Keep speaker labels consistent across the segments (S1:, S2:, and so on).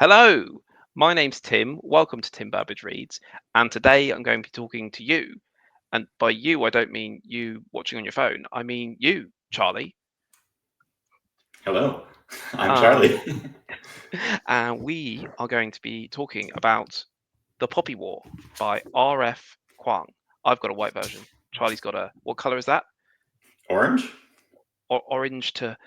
S1: Hello, my name's Tim. Welcome to Tim Burbage Reads. And today I'm going to be talking to you. And by you, I don't mean you watching on your phone. I mean you, Charlie.
S2: Hello, I'm
S1: Um,
S2: Charlie.
S1: and we are going to be talking about The Poppy War by R.F. Kuang. I've got a white version. Charlie's got a, what color is that?
S2: Orange?
S1: Orange to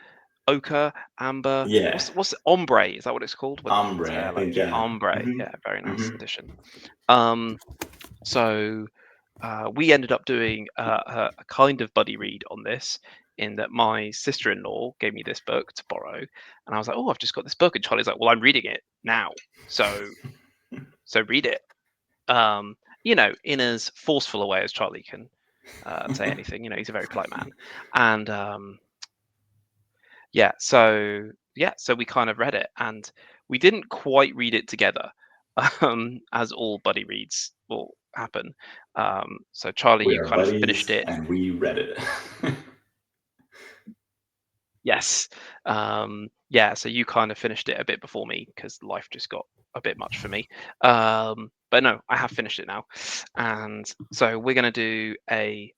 S1: ochre, amber.
S2: Yeah,
S1: What's ombre? Is that what it's called? When it's
S2: ombre. I
S1: like
S2: think yeah.
S1: ombre.
S2: hmm
S1: Yeah, very nice
S2: hmm
S1: addition. Um, so we ended up doing a kind of buddy read on this, in that my sister-in-law gave me this book to borrow, and I was like, "Oh, I've just got this book," and Charlie's like, "Well, I'm reading it now, so read it." Um, in as forceful a way as Charlie can say anything. He's a very polite man, and so we kind of read it, and we didn't quite read it together, as all buddy reads will happen. So Charlie,
S2: We
S1: you
S2: are
S1: kind of finished
S2: buddies,
S1: it.
S2: and we read it.
S1: Yes. Yeah, so you kind of finished it a bit before me because life just got a bit much for me. But no, I have finished it now. And so we're going to do a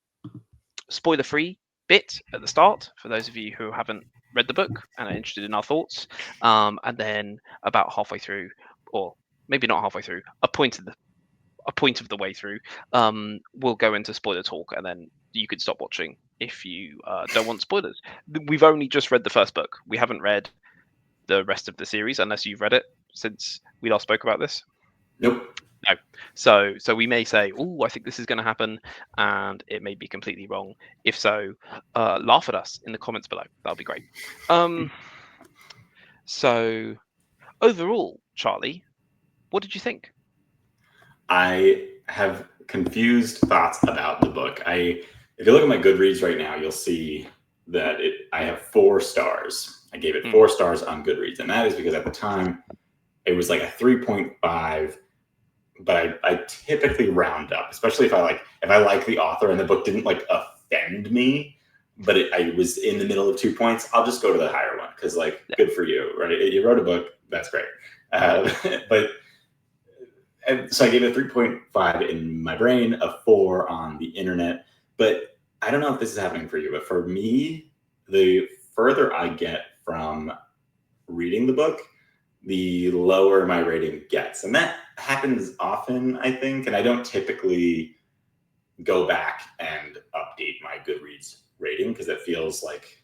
S1: spoiler-free bit at the start for those of you who haven't read the book and are interested in our thoughts. And then about halfway through, or maybe not halfway through, a point of the way through, we'll go into spoiler talk, and then you can stop watching if you don't want spoilers. We've only just read the first book. We haven't read the rest of the series unless you've read it since we last spoke about this.
S2: Nope.
S1: No. So we may say, "Oh, I think this is going to happen," and it may be completely wrong. If so, laugh at us in the comments below. That'll be great. Um, so overall, Charlie, what did you think?
S2: I have confused thoughts about the book. If you look at my Goodreads right now, you'll see that I have 4 stars. I gave it
S1: Mm,
S2: 4 stars on Goodreads, and that is because at the time it was like a 3.5. But I typically round up, especially if I like the author and the book didn't like offend me, but I was in the middle of 2 points. I'll just go to the higher one because
S1: yeah,
S2: good for you, right? You wrote a book, that's great. But so I gave it a 3.5 in my brain, a 4 on the internet. But I don't know if this is happening for you, but for me, the further I get from reading the book, the lower my rating gets. And that happens often, I think. And I don't typically go back and update my Goodreads rating because it feels like,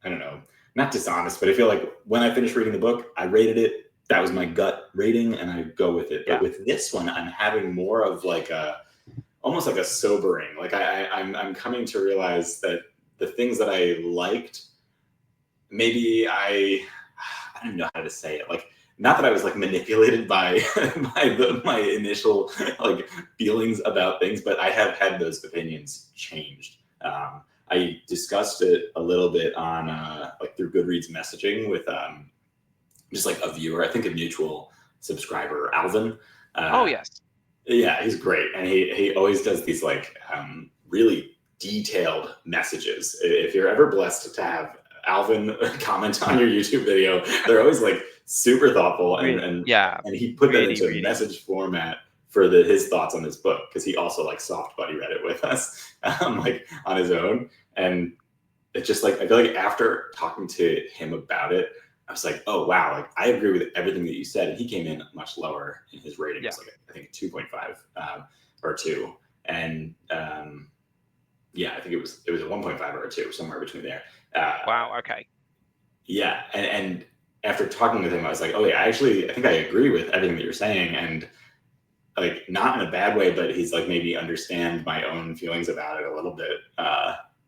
S2: I don't know, not dishonest, but I feel like when I finish reading the book, I rated it. That was my gut rating, and I go with it. But
S1: yeah,
S2: with this one, I'm having more of almost like a sobering. Like I'm coming to realize that the things that I liked, maybe I don't even know how to say it. Like, not that I was like manipulated by my initial like feelings about things, but I have had those opinions changed. I discussed it a little bit on like through Goodreads messaging with just like a viewer, I think a mutual subscriber, Alvin.
S1: oh
S2: Uh,
S1: yes,
S2: yeah, he's great, and he always does these like really detailed messages. If you're ever blessed to have Alvin comment on your YouTube video, they're always like super thoughtful, and
S1: really, yeah,
S2: he put that
S1: really,
S2: into
S1: really,
S2: message format for his thoughts on this book because he also like soft buddy read it with us like on his own, and it's just like I feel like after talking to him about it, I was like, oh wow, like I agree with everything that you said, and he came in much lower in his rating. It
S1: yeah.
S2: was like I think 2.5 or 2, and yeah, I think it was a 1.5 or a 2, somewhere between there.
S1: Wow. Okay.
S2: Yeah, and after talking with him, I was like, oh yeah, I think I agree with everything that you're saying, and like not in a bad way, but he's like made me understand my own feelings about it a little bit,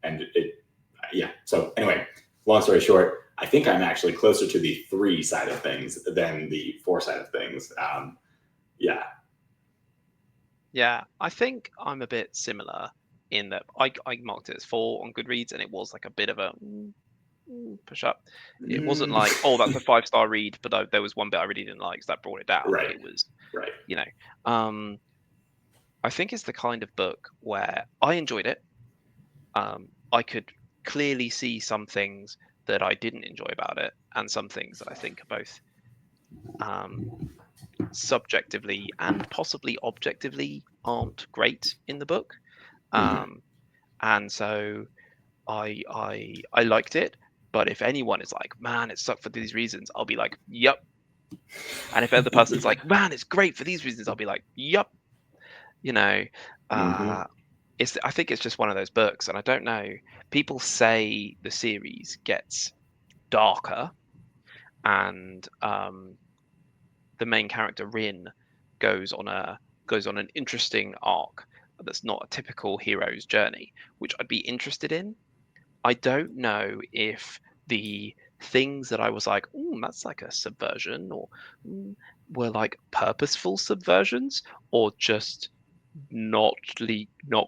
S2: and it yeah. So anyway, long story short, I think I'm actually closer to the 3 side of things than the 4 side of things. Yeah.
S1: Yeah, I think I'm a bit similar in that I marked it as 4 on Goodreads, and it was like a bit of a push up. It wasn't
S2: Mm,
S1: like, oh, that's a 5-star read, but there was one bit I really didn't like, so that brought it down.
S2: right.
S1: It was,
S2: Right.
S1: you know, um, I think it's the kind of book where I enjoyed it. I could clearly see some things that I didn't enjoy about it, and some things that I think are both um, subjectively and possibly objectively aren't great in the book.
S2: Mhm.
S1: And so I liked it. But if anyone is like, man, it sucked for these reasons, I'll be like, yep. And if other person's
S2: Yeah.
S1: like, man, it's great for these reasons, I'll be like, yep. You know,
S2: Hmm.
S1: uh, I think it's just one of those books, and I don't know. People say the series gets darker, and the main character Rin goes on a goes on an interesting arc that's not a typical hero's journey, which I'd be interested in. I don't know if the things that I was like, that's like a subversion, or mm, were like purposeful subversions, or just not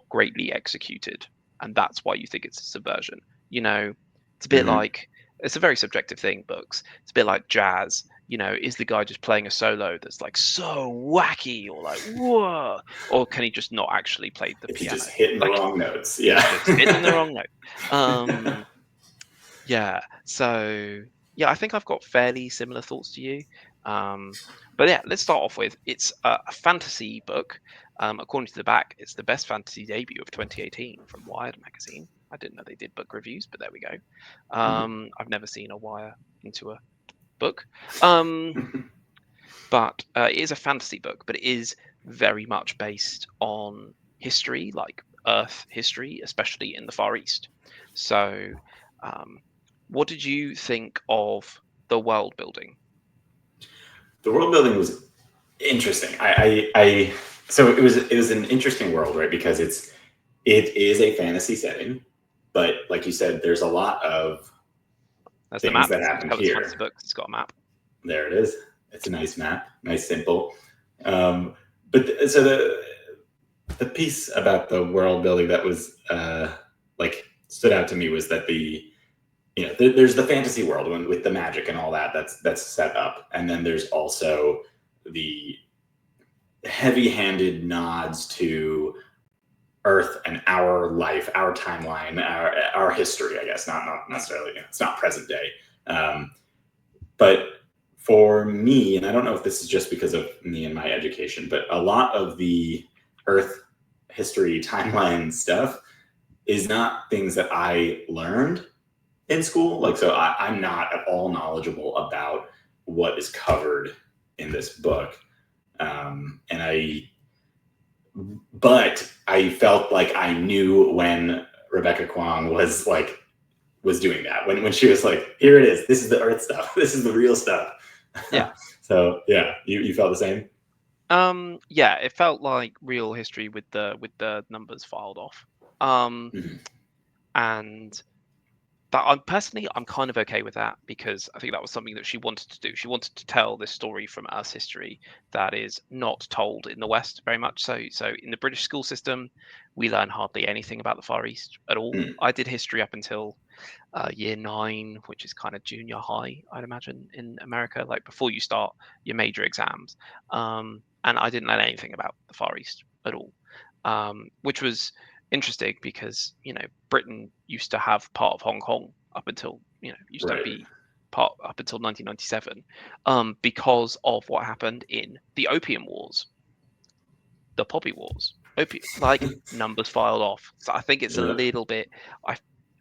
S1: greatly executed, and that's why you think it's a subversion. You know, it's a bit
S2: Hmm.
S1: like it's a very subjective thing. Books. It's a bit like jazz. You know, is the guy just playing a solo that's like so wacky or like whoa, or can he just not actually play the
S2: If you
S1: piano?
S2: just hitting the
S1: Like
S2: wrong notes, yeah.
S1: just hitting the wrong note. Yeah. So yeah, I think I've got fairly similar thoughts to you. Um, but yeah, let's start off with it's a fantasy book. According to the back, it's the best fantasy debut of 2018 from Wired magazine. I didn't know they did book reviews, but there we go. I've never seen a wire into a book. Um, but it is a fantasy book, but it is very much based on history, like Earth history, especially in the Far East. So, um, what did you think of the world building?
S2: The world building was interesting. So it was an interesting world, right? Because it is a fantasy setting, but like you said, there's a lot of
S1: There's the
S2: things
S1: map.
S2: that
S1: You can
S2: happen
S1: tell it's a fantasy
S2: here.
S1: book 'cause it's got a map.
S2: There it is. It's a nice map, nice simple. Um, so the piece about the world building that was like stood out to me was that there's the fantasy world with the magic and all that that's set up, and then there's also the heavy-handed nods to Earth and our life, our timeline, our history. I guess not
S1: Mm.
S2: necessarily. It's not present day, um, but for me, and I don't know if this is just because of me and my education, but a lot of the Earth history timeline stuff is not things that I learned in school. Like, so I'm not at all knowledgeable about what is covered in this book. And but I felt like I knew when Rebecca Kuang was doing that. When she was like, here it is. This is the Earth stuff. This is the real stuff.
S1: Yeah.
S2: So yeah, you felt the same?
S1: Yeah, it felt like real history with the numbers filed off. Um,
S2: Mhm.
S1: and But I'm kind of okay with that because I think that was something that she wanted to do. She wanted to tell this story from Earth's history that is not told in the West very much. So in the British school system, we learn hardly anything about the Far East at all.
S2: Mm.
S1: I did history up until year 9, which is kind of junior high, I'd imagine, in America, like before you start your major exams. And I didn't learn anything about the Far East at all, which was interesting because Britain used to have part of Hong Kong up until used to
S2: Right.
S1: be part up until 1997, because of what happened in the Opium Wars, the Poppy Wars. Opium, like numbers filed off. So I think it's a
S2: Yeah.
S1: little bit. I,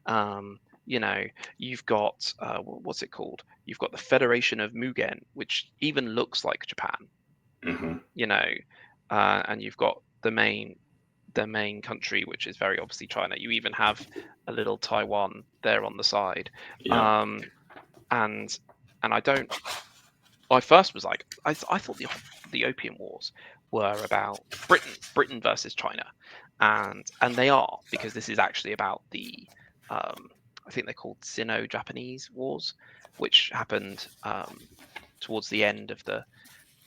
S1: um, you know, you've got what's it called? You've got the Federation of Mugen, which even looks like Japan.
S2: Hmm.
S1: You know, and you've got the main country, which is very obviously China. You even have a little Taiwan there on the side,
S2: Yeah.
S1: um, and and I don't. I first was like, I thought the Opium Wars were about Britain versus China, and they are because this is actually about the I think they're called Sino-Japanese Wars, which happened towards the end of the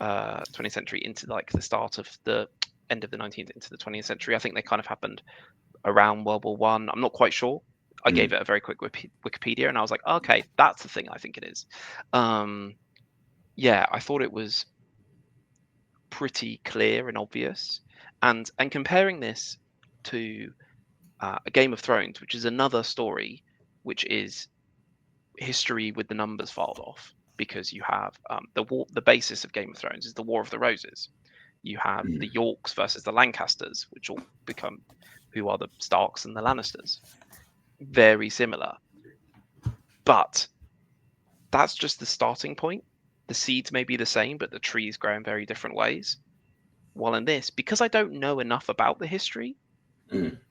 S1: 20th century into like the start of the end of the 19th into the 20th century. I think they kind of happened around World War One. I'm not quite sure. I gave
S2: Mm.
S1: it a very quick Wikipedia, and I was like, okay, that's the thing I think it is. Um, yeah, I thought it was pretty clear and obvious, and comparing this to a Game of Thrones, which is another story, which is history with the numbers filed off. because you have the basis of Game of Thrones is the War of the Roses. You have the Yorks versus the Lancasters, which all become who are the Starks and the Lannisters. Very similar, but that's just the starting point. The seeds may be the same, but the trees grow in very different ways. While in this, because I don't know enough about the history,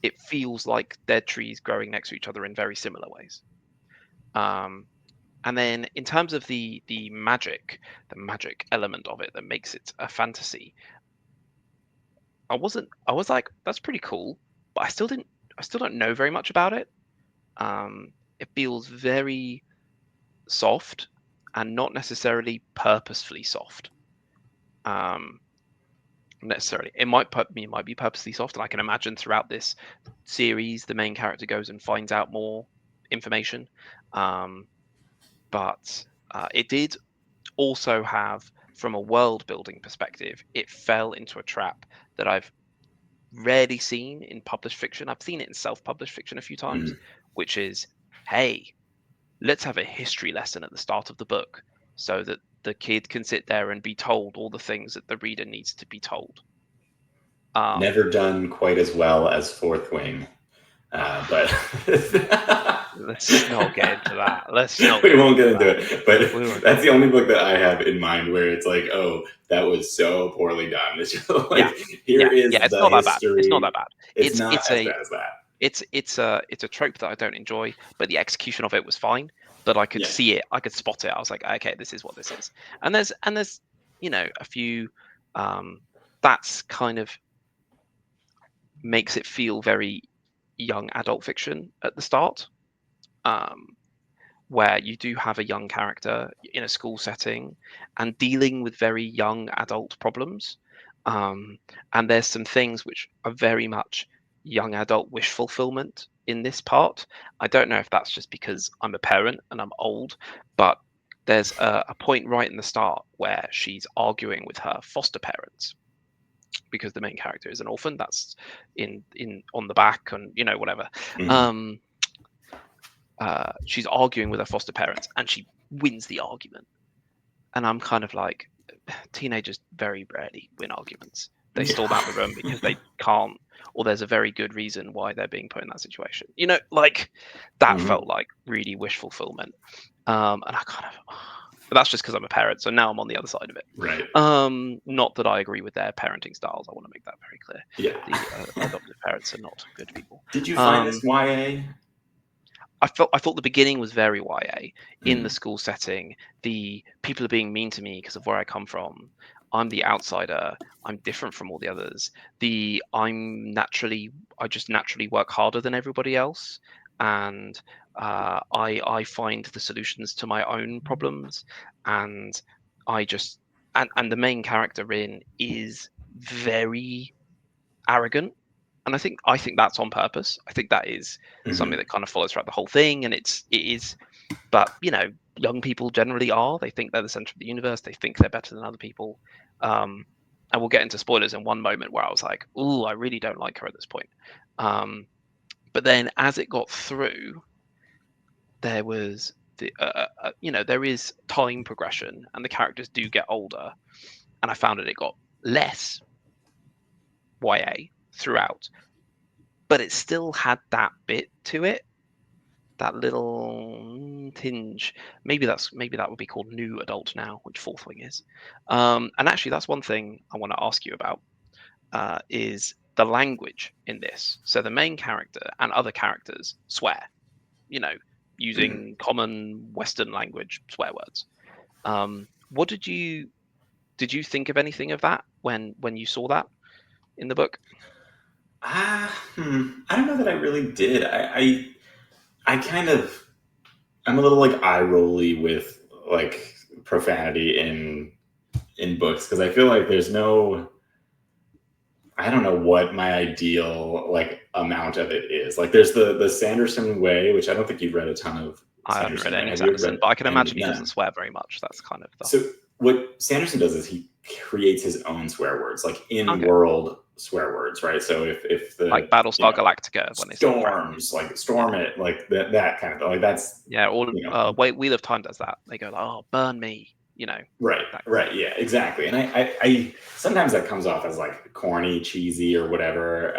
S1: it feels like they're trees growing next to each other in very similar ways. And then in terms of the magic element of it that makes it a fantasy, I was like, that's pretty cool, but I still don't know very much about it. It feels very soft and not necessarily purposefully soft. Necessarily, it might be purposely soft, and I can imagine throughout this series the main character goes and finds out more information. But it did also have, from a world building perspective, it fell into a trap that I've rarely seen in published fiction. I've seen it in self-published fiction a few times, which is, hey, let's have a history lesson at the start of the book so that the kid can sit there and be told all the things that the reader needs to be told.
S2: Never done quite as well as Fourth Wing, but
S1: let's not get into that.
S2: We won't get into it. But that's the only book that I have in mind where it's like, oh, that was so poorly done. It's just like,
S1: it's
S2: the
S1: not that
S2: history.
S1: bad. It's not that bad.
S2: It's not as bad as that.
S1: It's a trope that I don't enjoy, but the execution of it was fine. But I could see it, I could spot it. I was like, okay, this is what this is. And there's a few that's kind of makes it feel very young adult fiction at the start, where you do have a young character in a school setting and dealing with very young adult problems. And there's some things which are very much young adult wish fulfillment in this part. I don't know if that's just because I'm a parent and I'm old, but there's a point right in the start where she's arguing with her foster parents because the main character is an orphan. That's in on the back and whatever. She's arguing with her foster parents and she wins the argument. And I'm kind of like, teenagers very rarely win arguments. They storm out the room because they can't, or there's a very good reason why they're being put in that situation. Like that felt like really wish fulfillment. And I kind of, but that's just because I'm a parent. So now I'm on the other side of it.
S2: Right.
S1: Not that I agree with their parenting styles. I want to make that very clear.
S2: Yeah.
S1: The adoptive parents are not good people.
S2: Did you find this YA?
S1: I thought the beginning was very YA. In the school setting, the people are being mean to me because of where I come from. I'm the outsider. I'm different from all the others. I just naturally work harder than everybody else, and I find the solutions to my own problems, and and the main character is very arrogant. And I think that's on purpose. I think that is something that kind of follows throughout the whole thing. And it is, but young people generally are. They think they're the center of the universe. They think they're better than other people. And we'll get into spoilers in one moment where I was like, "Ooh, I really don't like her at this point." But then as it got through, there was there is time progression, and the characters do get older. And I found that it got less YA throughout, but it still had that bit to it, that little tinge. Maybe that would be called new adult now, which Fourth Wing is. And actually, that's one thing I want to ask you about, is the language in this. So the main character and other characters swear, using common Western language swear words. What did you think of anything of that when you saw that in the book?
S2: I don't know that I really did. I'm a little like eye rolly with like profanity in books because I feel like there's no, I don't know what my ideal like amount of it is. Like there's the Sanderson way, which I don't think you've read a ton of.
S1: I haven't read any Sanderson, but I can imagine he doesn't swear very much. That's kind of
S2: So what Sanderson does is he creates his own swear words. Like in world, swear words, right? So if the
S1: like Battlestar Galactica when they say crap.
S2: storms, like storm it, like that kind of thing. Like that's
S1: Yeah, or
S2: Right,
S1: Wheel of Time does that. They go like, "Oh, burn me," that.
S2: right, yeah, exactly. And I sometimes that comes off as like corny, cheesy, or whatever.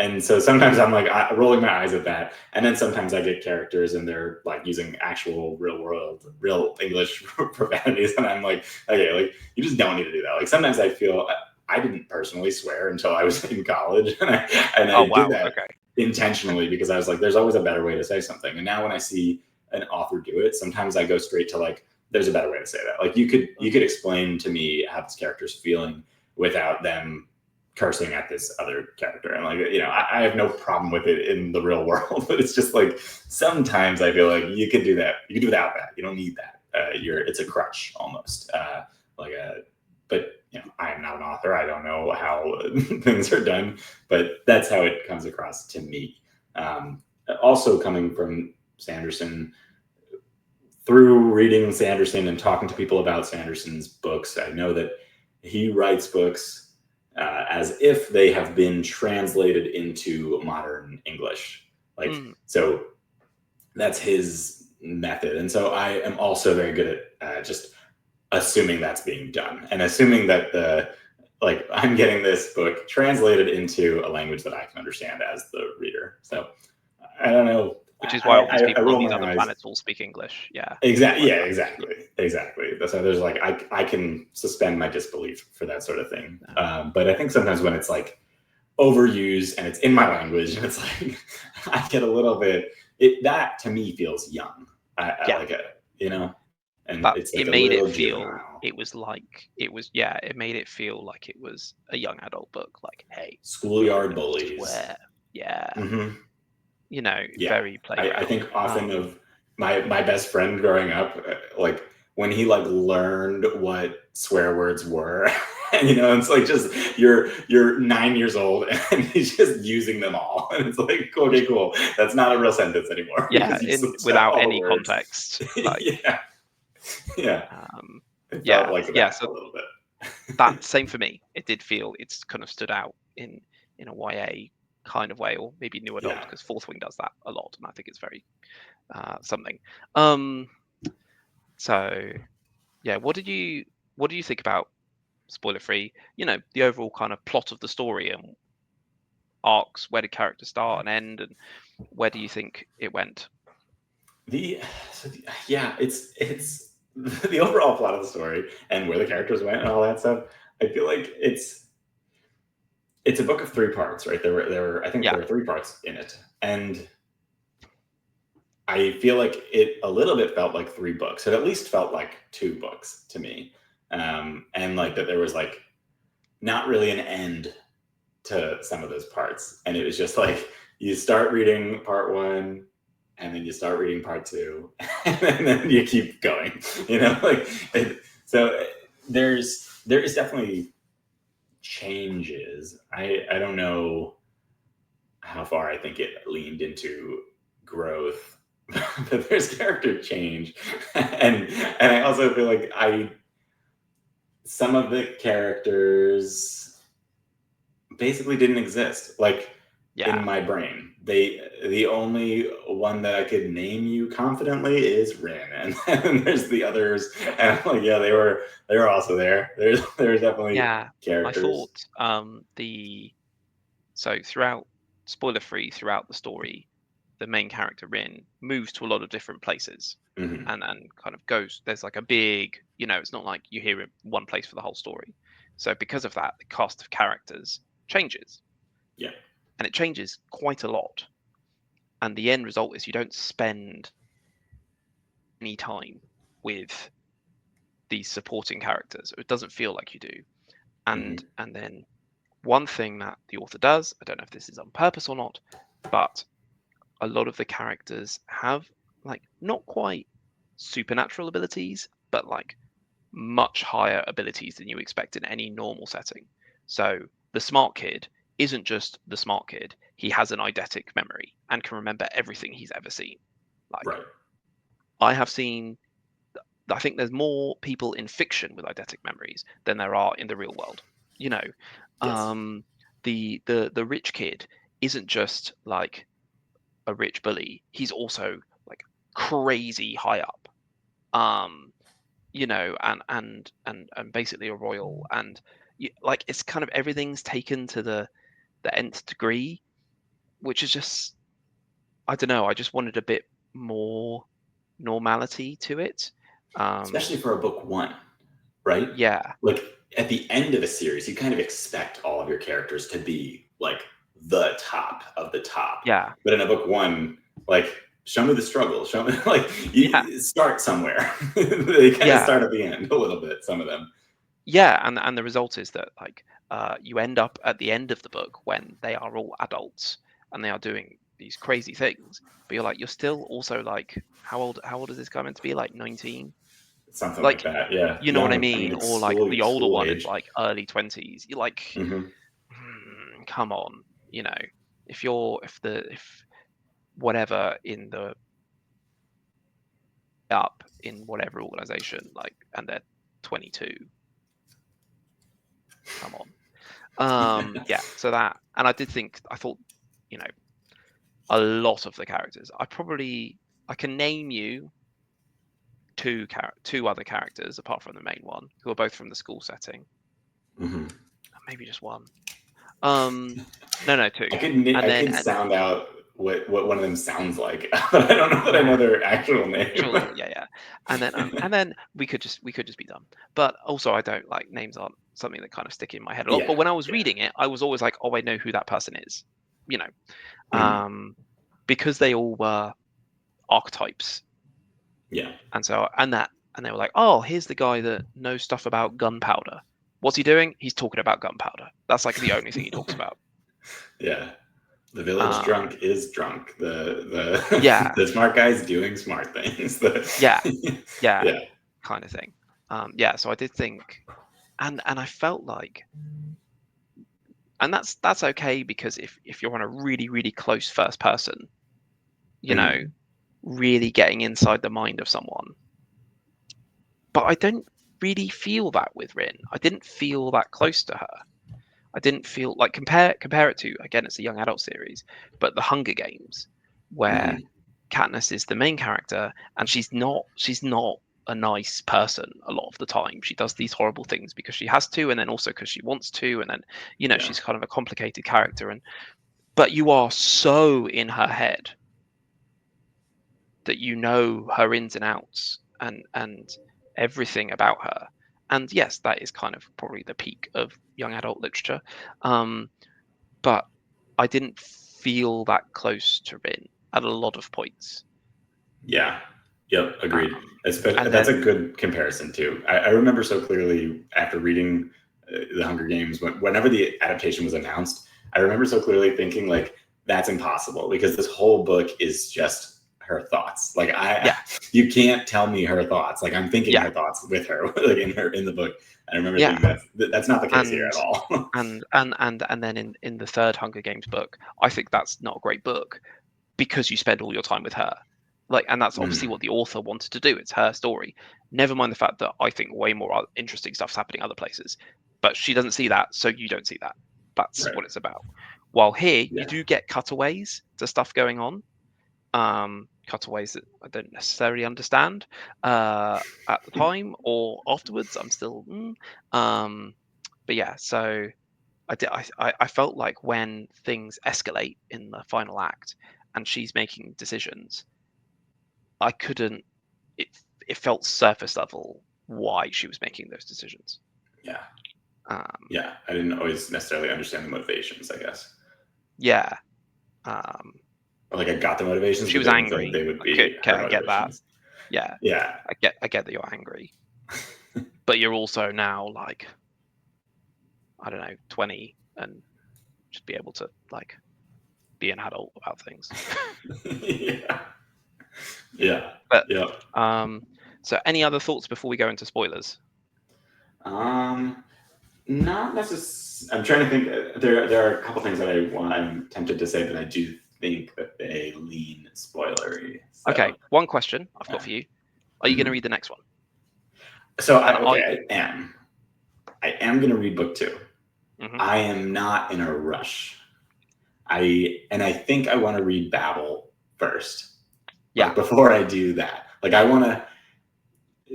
S2: And so sometimes I'm like rolling my eyes at that, and then sometimes I get characters and they're like using actual real English profanities, and I'm like, okay, like you just don't need to do that. Like sometimes I feel I didn't personally swear until I was in college, and I
S1: Oh
S2: did
S1: wow,
S2: that
S1: okay.
S2: intentionally because I was like, there's always a better way to say something. And now when I see an author do it, sometimes I go straight to like, there's a better way to say that. Like you could explain to me how this character's feeling without them cursing at this other character. And like, I have no problem with it in the real world, but it's just like sometimes I feel like you can do that. You can do without that. You don't need that. It's a crutch almost. But I am not an author. I don't know how things are done, but that's how it comes across to me. Also coming from Sanderson, through reading Sanderson and talking to people about Sanderson's books, I know that he writes books as if they have been translated into modern English. So that's his method. And so I am also very good at just assuming that's being done and assuming that I'm getting this book translated into a language that I can understand as the reader. So I don't know.
S1: Which is why all these
S2: I
S1: people
S2: roll
S1: on these
S2: my
S1: other
S2: eyes.
S1: planets all speak English. Yeah.
S2: Exactly. Yeah, exactly. So there's like, I can suspend my disbelief for that sort of thing. But I think sometimes when it's like overused and it's in my language and it's like, I get a little bit, that to me feels young. I like it, and
S1: But
S2: it's like
S1: it
S2: a
S1: made it
S2: little
S1: feel
S2: juvenile.
S1: it made it feel like it was a young adult book. Like, hey, you're
S2: Schoolyard
S1: gonna
S2: bullies.
S1: swear. Yeah.
S2: Mm-hmm. Yeah,
S1: Very
S2: I
S1: playground.
S2: think often of my best friend growing up, like when he like learned what swear words were, and it's like just you're 9 years old and he's just using them all, and it's like okay, cool. That's not a real sentence anymore
S1: Yeah,
S2: because you switched out
S1: without
S2: all the
S1: any
S2: words.
S1: context. Like,
S2: Yeah, yeah, it felt
S1: yeah,
S2: like
S1: yeah.
S2: that
S1: So
S2: a little bit.
S1: that same for me. It did feel it's kind of stood out in a YA kind of way, or maybe new adult,
S2: Yeah.
S1: because Fourth Wing does that a lot, and I think it's very something. Um, so yeah, what did you think about, spoiler free, the overall kind of plot of the story and arcs? Where did characters start and end, and where do you think it went?
S2: Yeah, it's the overall plot of the story and where the characters went and all that stuff. I feel like it's a book of 3 parts, right? I think
S1: Yeah,
S2: there are 3 parts in it, and I feel like it a little bit felt like 3 books. It at least felt like 2 books to me, and like that there was like not really an end to some of those parts, and it was just like you start reading part 1, and then you start reading part 2, and then you keep going. So there is definitely changes. I don't know how far I think it leaned into growth, but there's character change, and I also feel like some of the characters basically didn't exist. Like in
S1: yeah,
S2: my brain, the only one that I could name you confidently is Rin, and there's the others, and I'm like, yeah, they were also there. There's definitely
S1: yeah. I
S2: characters.
S1: thought throughout, spoiler free, throughout the story, the main character Rin moves to a lot of different places,
S2: Hmm.
S1: and kind of goes. There's like a big, it's not like you hear it one place for the whole story. So because of that, the cast of characters changes,
S2: Yeah.
S1: and it changes quite a lot. And the end result is you don't spend any time with these supporting characters, or it doesn't feel like you do. And
S2: Hmm.
S1: and then one thing that the author does, I don't know if this is on purpose or not, but a lot of the characters have like not quite supernatural abilities, but like much higher abilities than you expect in any normal setting. So the smart kid isn't just the smart kid, he has an eidetic memory and can remember everything he's ever seen. Like,
S2: Right.
S1: I have seen, I think there's more people in fiction with eidetic memories than there are in the real world. You know,
S2: Yes.
S1: The rich kid isn't just like a rich bully. He's also like crazy high up. You know, and basically a royal, and like it's kind of everything's taken to the nth degree, which is just, I don't know. I just wanted a bit more normality to it.
S2: Especially for a book one, right?
S1: Yeah,
S2: Like at the end of a series, you kind of expect all of your characters to be like the top of the top.
S1: yeah,
S2: But in a book one, like show me the struggle. Show me like
S1: yeah,
S2: you start somewhere. They kind of
S1: yeah,
S2: start at the end a little bit. Some of them.
S1: yeah. And the result is that like you end up at the end of the book when they are all adults and they are doing these crazy things, but you're like, you're still also like, how old is this guy meant to be? Like 19?
S2: Something like
S1: Like,
S2: that. Yeah.
S1: you know what I
S2: Young. I mean,
S1: mean?
S2: it's
S1: Or like the older
S2: school
S1: one is
S2: age.
S1: like early 20s. You're like,
S2: Hmm.
S1: come on, you know, if whatever in the up in whatever organization, like, and they're 22, come on. Yeah, so that, and I thought, you know, a lot of the characters, I can name you two other characters apart from the main one who are both from the school setting.
S2: Hmm.
S1: Maybe just one. No, two. And
S2: I
S1: then
S2: could sound out what one of them sounds like, but I don't know that I know their actual name.
S1: actually, yeah. And then we could just be done. But also, I don't like, names aren't something that kind of stick in my head a lot.
S2: Yeah.
S1: But when I was
S2: Yeah.
S1: reading it, I was always like, oh, I know who that person is, you know,
S2: Mhm.
S1: because they all were archetypes.
S2: Yeah.
S1: And so, and they were like, oh, here's the guy that knows stuff about gunpowder. What's he doing? He's talking about gunpowder. That's like the only thing he talks about.
S2: Yeah. The village
S1: Um,
S2: drunk is drunk. The
S1: yeah,
S2: the smart guy's doing smart things.
S1: yeah, yeah,
S2: Yeah.
S1: kind of thing. Yeah, so I did think, and I felt like, and that's okay, because if you're on a really really close first person, you know,
S2: Mhm.
S1: really getting inside the mind of someone. But I don't really feel that with Rin. I didn't feel that close to her. I didn't feel like, compare it to, again, it's a young adult series, but the Hunger Games, where
S2: Mhm.
S1: Katniss is the main character, and she's not a nice person a lot of the time. She does these horrible things because she has to, and then also because she wants to, and then, you know,
S2: Yeah.
S1: she's kind of a complicated character, and but you are so in her head that you know her ins and outs, and everything about her. And yes, that is kind of probably the peak of young adult literature. Um, but I didn't feel that close to Rin at a lot of points.
S2: Yeah. Yep. Agreed.
S1: Um, and
S2: That's a
S1: then
S2: good comparison too. I remember so clearly after reading the Hunger Games, whenever the adaptation was announced, I remember so clearly thinking like that's impossible because this whole book is just her thoughts. Like
S1: yeah,
S2: you can't tell me her thoughts. Like I'm thinking
S1: yeah,
S2: her thoughts with her, like in the book. I remember
S1: yeah,
S2: thinking that's not the case here
S1: and
S2: at all.
S1: and then in the third Hunger Games book, I think that's not a great book because you spend all your time with her. Like, and that's obviously
S2: Mm,
S1: what the author wanted to do. It's her story. Never mind the fact that I think way more interesting stuff's happening other places, but she doesn't see that, so you don't see that. That's
S2: right.
S1: what it's about. While here, you
S2: Yeah.
S1: do get cutaways to stuff going on, cutaways that I don't necessarily understand at the time or afterwards. I'm still, but yeah. So I did. I felt like when things escalate in the final act and she's making decisions, I couldn't. It it felt surface level why she was making those decisions.
S2: Yeah.
S1: Um,
S2: Yeah. I didn't always necessarily understand the motivations, I guess.
S1: yeah. Um,
S2: Or like I got the motivations,
S1: she
S2: but
S1: was
S2: didn't feel like
S1: angry.
S2: they would be
S1: Okay,
S2: her
S1: I get that.
S2: motivations.
S1: Yeah,
S2: Yeah.
S1: I get that you're angry, but you're also now like, I don't know, 20, and just be able to like be an adult about things.
S2: Yeah. Yeah.
S1: But
S2: Yeah.
S1: um, so any other thoughts before we go into spoilers?
S2: Um, Not necessarily. I'm trying to think. There are a couple things that I'm tempted to say, but I do think that they lean spoilery.
S1: Okay,
S2: So,
S1: one question I've got
S2: yeah.
S1: for you. Are you going to
S2: Mhm.
S1: read the next one?
S2: So
S1: And
S2: I am going to read book two. I am not in a rush. I think I want to read Babel first.
S1: Yeah.
S2: Like before I do that, like I want to.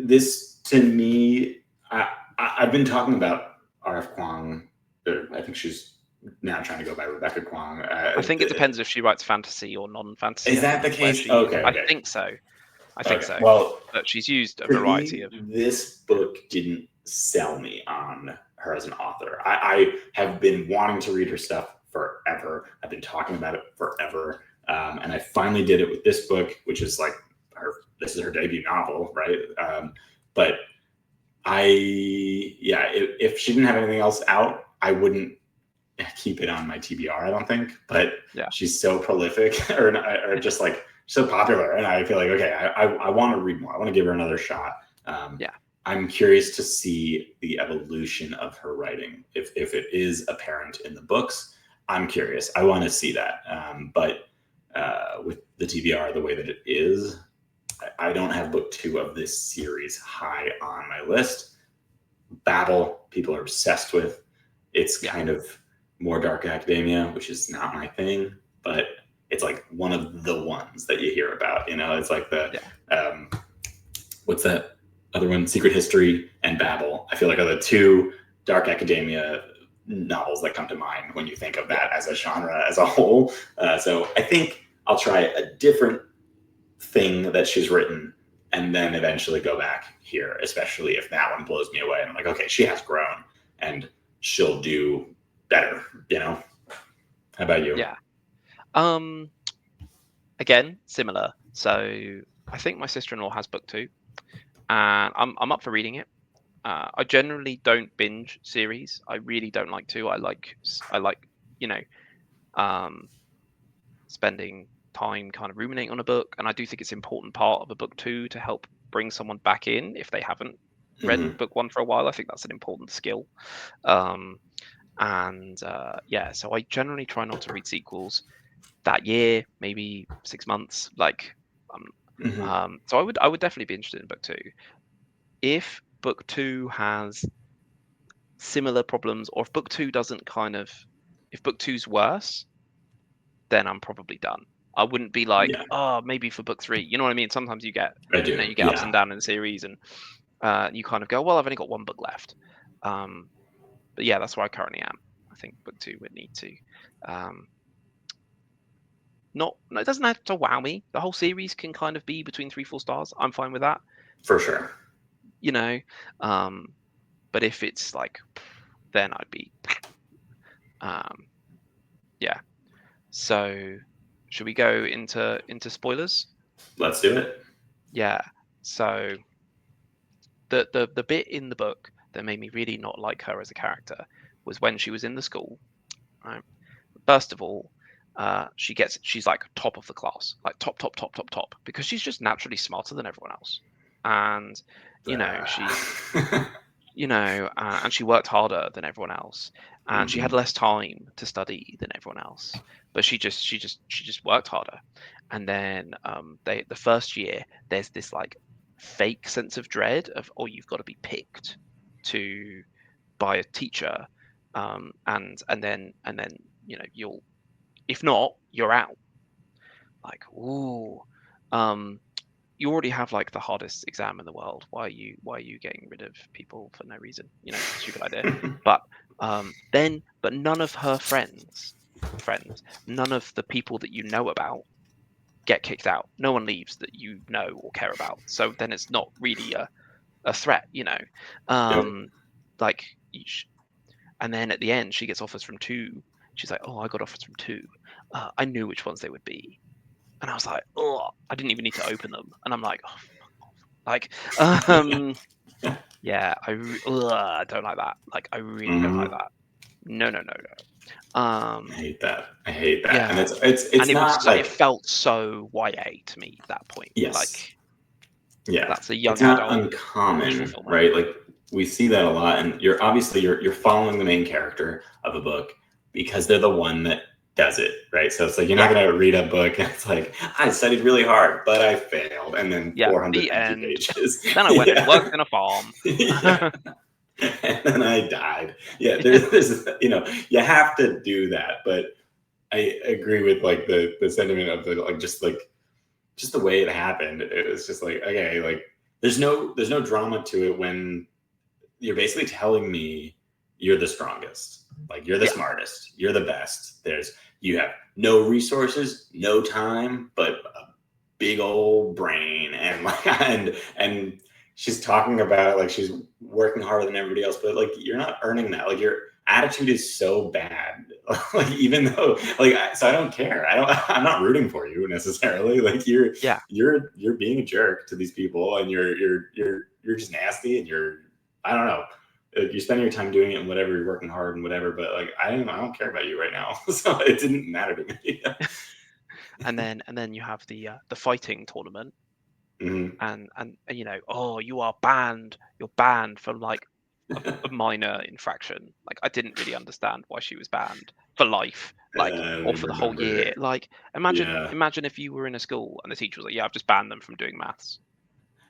S2: This to me, I've been talking about R.F. Kuang. I think she's now trying to go by Rebecca Kuang.
S1: I think it depends if she writes fantasy or non-fantasy.
S2: Is that the case? Okay.
S1: I think so. I think so.
S2: Well,
S1: but she's used a variety of.
S2: This book didn't sell me on her as an author. I have been wanting to read her stuff forever. I've been talking about it forever. And I finally did it with this book, which is like this is her debut novel, right? But if she didn't have anything else out, I wouldn't keep it on my TBR, I don't think. But she's so prolific or just like so popular. And I feel like, okay, I want to read more. I want to give her another shot. I'm curious to see the evolution of her writing. If it is apparent in the books, I'm curious. I want to see that. But with the TBR the way that it is, I don't have book 2 of this series high on my list. Babel, people are obsessed with. It's kind of more dark academia, which is not my thing, but it's like one of the ones that you hear about. You know, it's like the what's that other one? Secret History and Babel. I feel like are the 2 dark academia novels that come to mind when you think of that as a genre as a whole. So I think I'll try a different thing that she's written and then eventually go back here, especially if that one blows me away. And I'm like, okay, she has grown and she'll do better, you know? How about you?
S1: Yeah. Again, similar. So I think my sister-in-law has book 2 and I'm up for reading it. I generally don't binge series. I really don't like to. I like, you know, spending time kind of ruminating on a book. And I do think it's an important part of a book 2 to help bring someone back in if they haven't read book 1 for a while. I think that's an important skill. So I generally try not to read sequels that year, maybe 6 months. So I would definitely be interested in book 2. If book 2 has similar problems, or if book 2 doesn't if book 2's worse, then I'm probably done. I wouldn't be like, maybe for book 3. You know what I mean? Sometimes you get ups and downs in the series, and you kind of go, well, I've only got 1 book left. But yeah, that's where I currently am. I think book 2 would need to. It doesn't have to wow me. The whole series can kind of be between 3-4 stars. I'm fine with that.
S2: For sure.
S1: You know, but if it's like, then I'd be, So, should we go into spoilers?
S2: Let's do it.
S1: Yeah. So, the bit in the book that made me really not like her as a character was when she was in the school. Right. First of all, she's like top of the class, like top, because she's just naturally smarter than everyone else, and and she worked harder than everyone else, and she had less time to study than everyone else, but she just worked harder. And then the first year there's this like fake sense of dread of, oh, you've got to be picked by a teacher, and then you'll, if not, you're out. Like, ooh, you already have like the hardest exam in the world. Why are you getting rid of people for no reason? Stupid idea. But none of her friends, none of the people that you know about get kicked out. No one leaves that you know or care about. So then it's not really a threat, and then at the end she gets offers from 2. She's like, oh, I got offers from 2. I knew which ones they would be. And I was like, oh, I didn't even need to open them. And I'm like, oh, fuck off. I don't like that. Like, I really don't like that. No.
S2: I hate that. Yeah. And
S1: it felt so YA to me at that point.
S2: Yes.
S1: Like,
S2: yeah,
S1: that's a young
S2: it's not
S1: adult
S2: uncommon, right? Like, we see that a lot, and you're following the main character of a book because they're the one that does it, right? So it's like, you're not going to read a book and it's like, I studied really hard, but I failed, and then 400 pages.
S1: Then I went and worked in a farm.
S2: and then I died. Yeah, there's you have to do that, but I agree with like the sentiment of the just the way it happened. It was just like, okay, like there's no drama to it when you're basically telling me you're the strongest, like you're the
S1: Yeah.
S2: smartest, you're the best. You have no resources, no time, but a big old brain, and like and she's talking about it like she's working harder than everybody else, but like you're not earning that. Like your attitude is so bad. Like even though so I don't care. I'm not rooting for you necessarily. Like
S1: Yeah.
S2: you're being a jerk to these people, and you're just nasty, and I don't know. You spend your time doing it and whatever, you're working hard and whatever, but like I don't care about you right now. So it didn't matter to me.
S1: And then you have the fighting tournament,
S2: Mhm.
S1: and oh, you're banned from like a minor infraction. Like I didn't really understand why she was banned for life, like,
S2: I
S1: or
S2: don't
S1: for the whole
S2: remember.
S1: year. Like imagine
S2: Yeah.
S1: imagine if you were in a school and the teacher was like, yeah, I've just banned them from doing maths.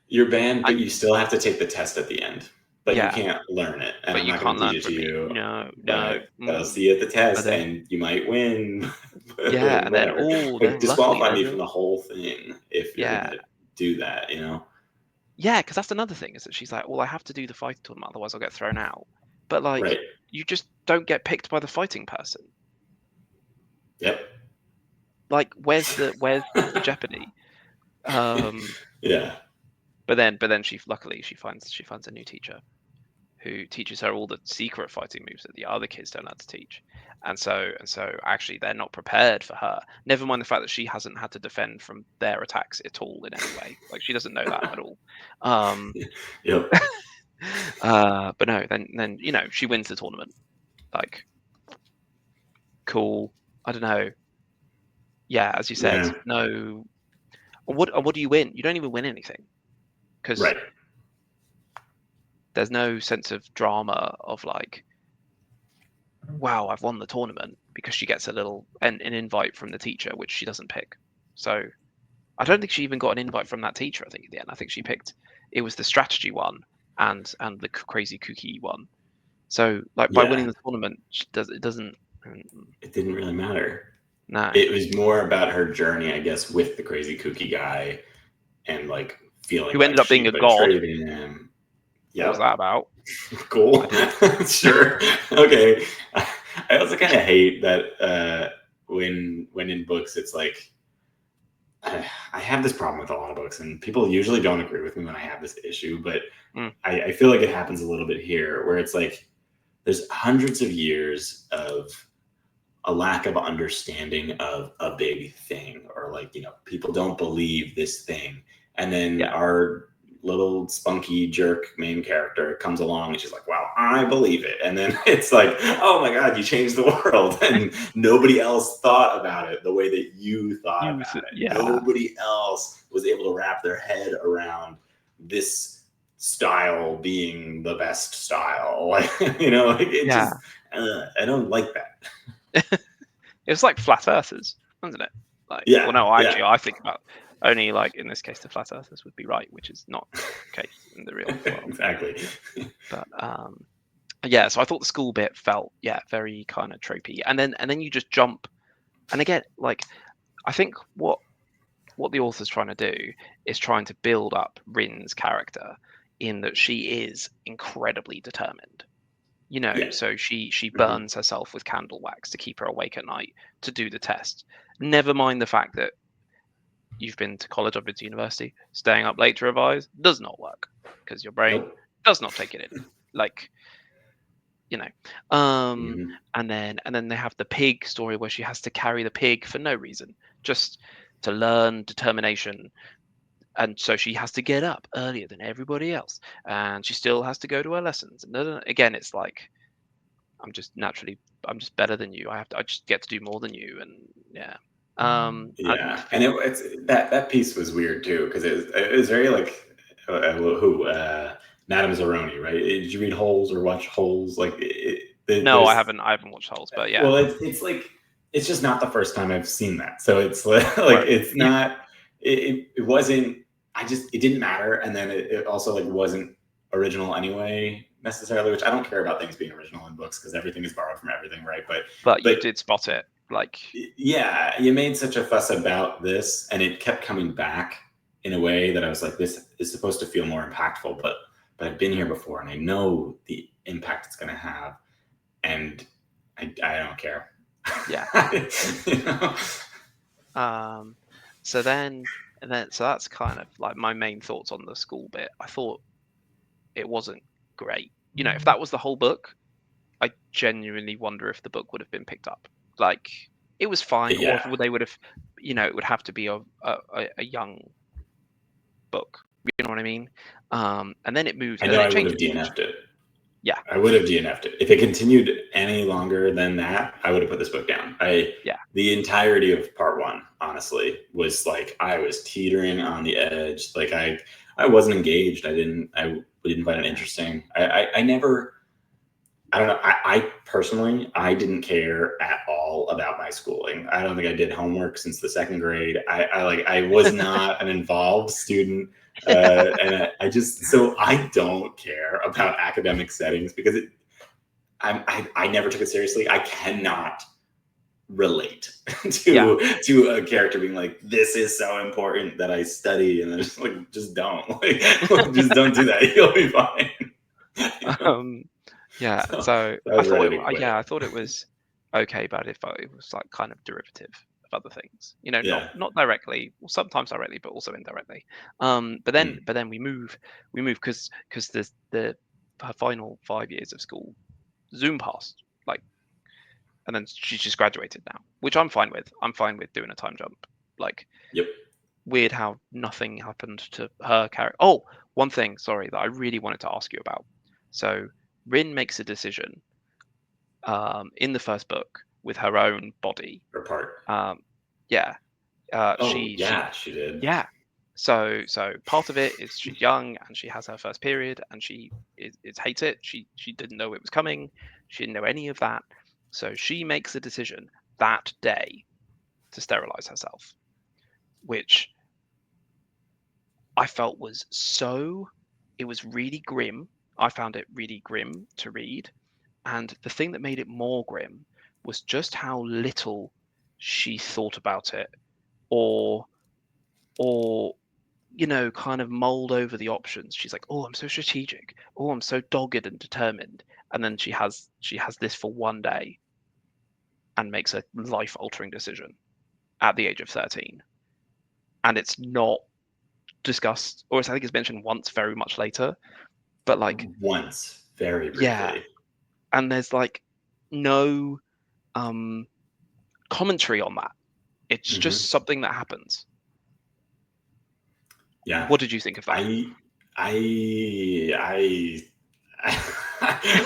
S2: You're banned, but
S1: And
S2: you still have to take the test at the end. But you
S1: yeah,
S2: can't learn it, and
S1: but
S2: I'm
S1: you
S2: not going
S1: can't
S2: to teach
S1: learn
S2: it to
S1: from me.
S2: you.
S1: No, no.
S2: But I'll see you at the
S1: But
S2: test,
S1: then
S2: and you might win.
S1: yeah, and then
S2: Whatever. Like
S1: luckily
S2: disqualify
S1: there's
S2: me
S1: a
S2: from the whole thing if you're
S1: yeah.
S2: gonna do that.
S1: Yeah, because that's another thing is that she's like, well, I have to do the fighting tournament, otherwise I'll get thrown out. But like,
S2: Right?
S1: you just don't get picked by the fighting person.
S2: Yep.
S1: Like, where's the jeopardy? Um,
S2: Yeah.
S1: but then she finds a new teacher who teaches her all the secret fighting moves that the other kids don't know how to teach. And so actually they're not prepared for her. Never mind the fact that she hasn't had to defend from their attacks at all in any way. Like she doesn't know that at all. Um,
S2: Yep.
S1: but no, then she wins the tournament. Like cool. I don't know. Yeah, as you said,
S2: Yeah.
S1: no. What do you win? You don't even win anything because
S2: Right.
S1: there's no sense of drama of like, wow, I've won the tournament, because she gets an invite from the teacher, which she doesn't pick. So I don't think she even got an invite from that teacher. I think at the end, I think she picked it was the strategy one and the crazy kooky one. So like by winning
S2: Yeah.
S1: the tournament, it doesn't.
S2: It didn't really matter.
S1: No.
S2: It was more about her journey, I guess, with the crazy kooky guy, and like feeling
S1: Who
S2: like
S1: ended up being
S2: she
S1: a god?
S2: betrayed him.
S1: What was
S2: Yep.
S1: that about?
S2: Cool.
S1: I didn't.
S2: Sure. Okay. I also kind of hate that when in books it's like I have this problem with a lot of books, and people usually don't agree with me when I have this issue, but
S1: Mm,
S2: I feel like it happens a little bit here, where it's like there's hundreds of years of a lack of understanding of a big thing, or like people don't believe this thing, and then
S1: yeah.
S2: our little spunky jerk main character comes along and she's like, wow, I believe it, and then it's like, oh my god, you changed the world, and nobody else thought about it the way that you thought about it.
S1: Yeah.
S2: Nobody else was able to wrap their head around this style being the best style. Like, like it
S1: Yeah.
S2: just I don't like that.
S1: It's like flat earthers, isn't it? Like, well,
S2: Yeah,
S1: no,
S2: yeah.
S1: actually, I think about only like in this case, the flat earthers would be right, which is not the case in the real world.
S2: Exactly.
S1: But yeah, so I thought the school bit felt very kind of tropey, and then you just jump, and again, like I think what the author's trying to do is trying to build up Rin's character in that she is incredibly determined.
S2: Yeah.
S1: So she
S2: Mhm.
S1: burns herself with candle wax to keep her awake at night to do the test. Never mind the fact that you've been to college, I've been to university, staying up late to revise does not work because your brain
S2: Nope.
S1: does not take it in. Like, you know.
S2: Mhm.
S1: And then they have the pig story where she has to carry the pig for no reason, just to learn determination. And so she has to get up earlier than everybody else, and she still has to go to her lessons. And again, it's like I'm just better than you. I just get to do more than you, and yeah. And
S2: Yeah, and it's that piece was weird too, because it was very like who Madame Zeroni, right? Did you read Holes or watch Holes? Like
S1: no, I
S2: there's
S1: haven't watched Holes, but yeah,
S2: well, it's like it's just not the first time I've seen that, so it's like
S1: right,
S2: it's
S1: yeah,
S2: not it wasn't. It didn't matter, and then it also like wasn't. original anyway, necessarily, which I don't care about things being original in books because everything is borrowed from everything, right?
S1: But you did spot it, like,
S2: yeah, you made such a fuss about this, and it kept coming back in a way that I was like, this is supposed to feel more impactful, but I've been here before, and I know the impact it's going to have, and I don't care.
S1: Yeah.
S2: You know?
S1: So that's kind of like my main thoughts on the school bit. I thought it wasn't great. If that was the whole book, I genuinely wonder if the book would have been picked up. Like, it was fine, or
S2: Yeah,
S1: if they would have, it would have to be a young book. You know what I mean? And then it moves,
S2: I
S1: and
S2: know
S1: then
S2: I
S1: it
S2: would have
S1: changes.
S2: DNF'd it.
S1: Yeah.
S2: I would have DNF'd it. If it continued any longer than that, I would have put this book down.
S1: Yeah.
S2: The entirety of part one, honestly, was like I was teetering on the edge. Like I wasn't engaged. I didn't find it interesting. I never, I don't know. I personally, I didn't care at all about my schooling. I don't think I did homework since the second grade. I was not an involved student. And so I don't care about academic settings because I never took it seriously. I cannot relate to a character being like, this is so important that I study, and then just don't just don't do that. You'll be fine. You know?
S1: Yeah.
S2: So
S1: So
S2: I was ready to quit.
S1: I thought it was okay, but if it was like kind of derivative of other things,
S2: Yeah.
S1: not directly, well, sometimes directly, but also indirectly. But then we move because her final 5 years of school zoom passed, like, and then she's just graduated now, which I'm fine with. I'm fine with doing a time jump. Like,
S2: Yep.
S1: weird how nothing happened to her character. Oh, one thing, sorry, that I really wanted to ask you about. So Rin makes a decision in the first book with her own body.
S2: Her part.
S1: Yeah.
S2: She did.
S1: Yeah. So part of it is she's young and she has her first period and she hates it. She didn't know it was coming. She didn't know any of that. So she makes a decision that day to sterilize herself, which I felt it was really grim. I found it really grim to read. And the thing that made it more grim was just how little she thought about it or kind of mulled over the options. She's like, oh, I'm so strategic. Oh, I'm so dogged and determined. And then she has this for one day and makes a life-altering decision at the age of 13. And it's not discussed, or I think it's mentioned once very much later, but like
S2: once, very briefly.
S1: Yeah. And there's like no commentary on that. It's just something that happens.
S2: Yeah.
S1: What did you think of that?
S2: I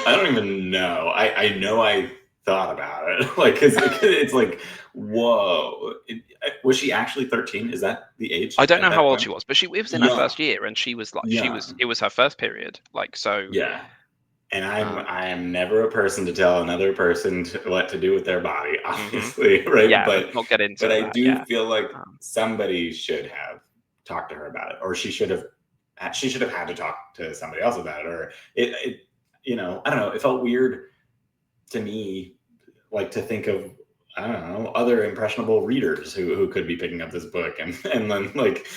S2: don't even know. I know I thought about it. Like, cause it's like, whoa. Was she actually 13? Is that the age?
S1: I don't know how old she was, but it was in her first year, and she was like,
S2: Yeah.
S1: it was her first period. Like, so.
S2: Yeah. And I am never a person to tell another person what to do with their body, obviously, right?
S1: Yeah,
S2: but
S1: not get into
S2: but
S1: that.
S2: I do feel like somebody should have talked to her about it, or she should have had to talk to somebody else about it, or it I don't know. It felt weird to me, like, to think of, I don't know, other impressionable readers who could be picking up this book, and then like,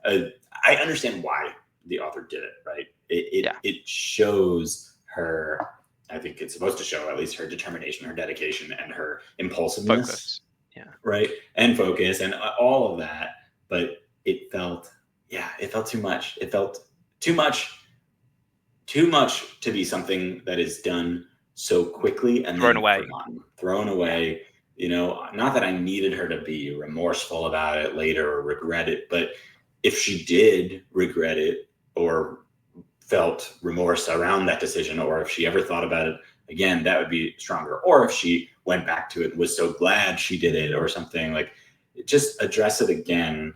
S2: I understand why the author did it, right? It shows her, I think it's supposed to show at least her determination, her dedication, and her impulsiveness.
S1: Focus. Yeah.
S2: Right. And focus and all of that. But it felt too much. It felt too much to be something that is done so quickly and
S1: thrown
S2: then
S1: away.
S2: Thrown away. Not that I needed her to be remorseful about it later or regret it, but if she did regret it or felt remorse around that decision, or if she ever thought about it again, that would be stronger. Or if she went back to it and was so glad she did it or something, like, just address it again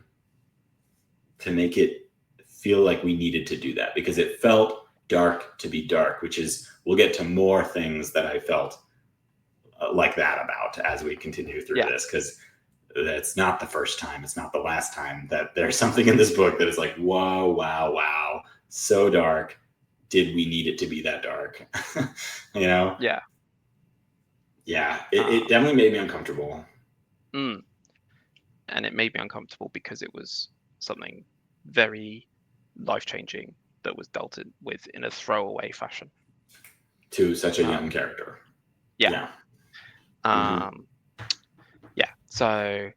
S2: to make it feel like we needed to do that, because it felt dark to be dark, which is, we'll get to more things that I felt like that about as we continue through this, because that's not the first time, it's not the last time that there's something in this book that is like, whoa, wow, so dark, did we need it to be that dark? You know?
S1: Yeah.
S2: Yeah, it definitely made me uncomfortable.
S1: And it made me uncomfortable because it was something very life-changing that was dealt with in a throwaway fashion.
S2: To such a young character.
S1: Yeah.
S2: Yeah.
S1: Yeah. So I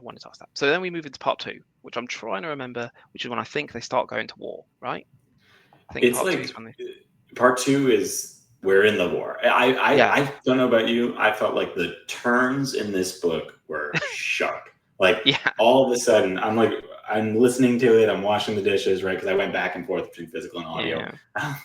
S1: wanted to ask that. So then we move into part 2, which I'm trying to remember, which is when I think they start going to war, right? I think
S2: It's
S1: part 2
S2: like
S1: is when they.
S2: part 2 is we're in the war. I don't know about you. I felt like the turns in this book were sharp. Like
S1: Yeah.
S2: all of a sudden, I'm listening to it. I'm washing the dishes, right? Because I went back and forth between physical and audio.
S1: Yeah.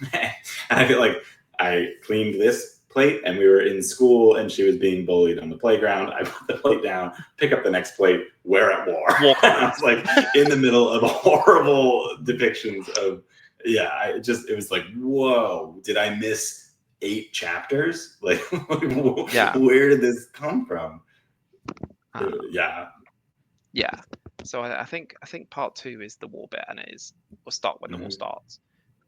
S2: And I feel like I cleaned this plate, and we were in school, and she was being bullied on the playground. I put the plate down, pick up the next plate. We're at war. And I was like in the middle of horrible depictions of. Yeah, it was like, whoa, did I miss 8 chapters? Like, where did this come from? Yeah.
S1: So I think part 2 is the war bit, and we'll start when the war starts,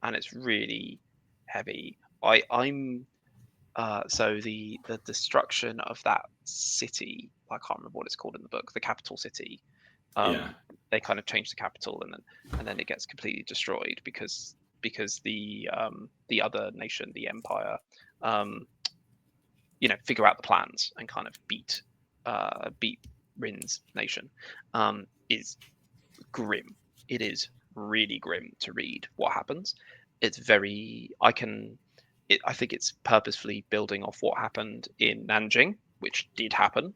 S1: and it's really heavy. I'm so the destruction of that city, I can't remember what it's called in the book, the capital city. They kind of change the capital, and then it gets completely destroyed because the other nation, the empire, figure out the plans and kind of beat Rin's nation. Is grim. It is really grim to read what happens. It's very I think it's purposefully building off what happened in Nanjing, which did happen,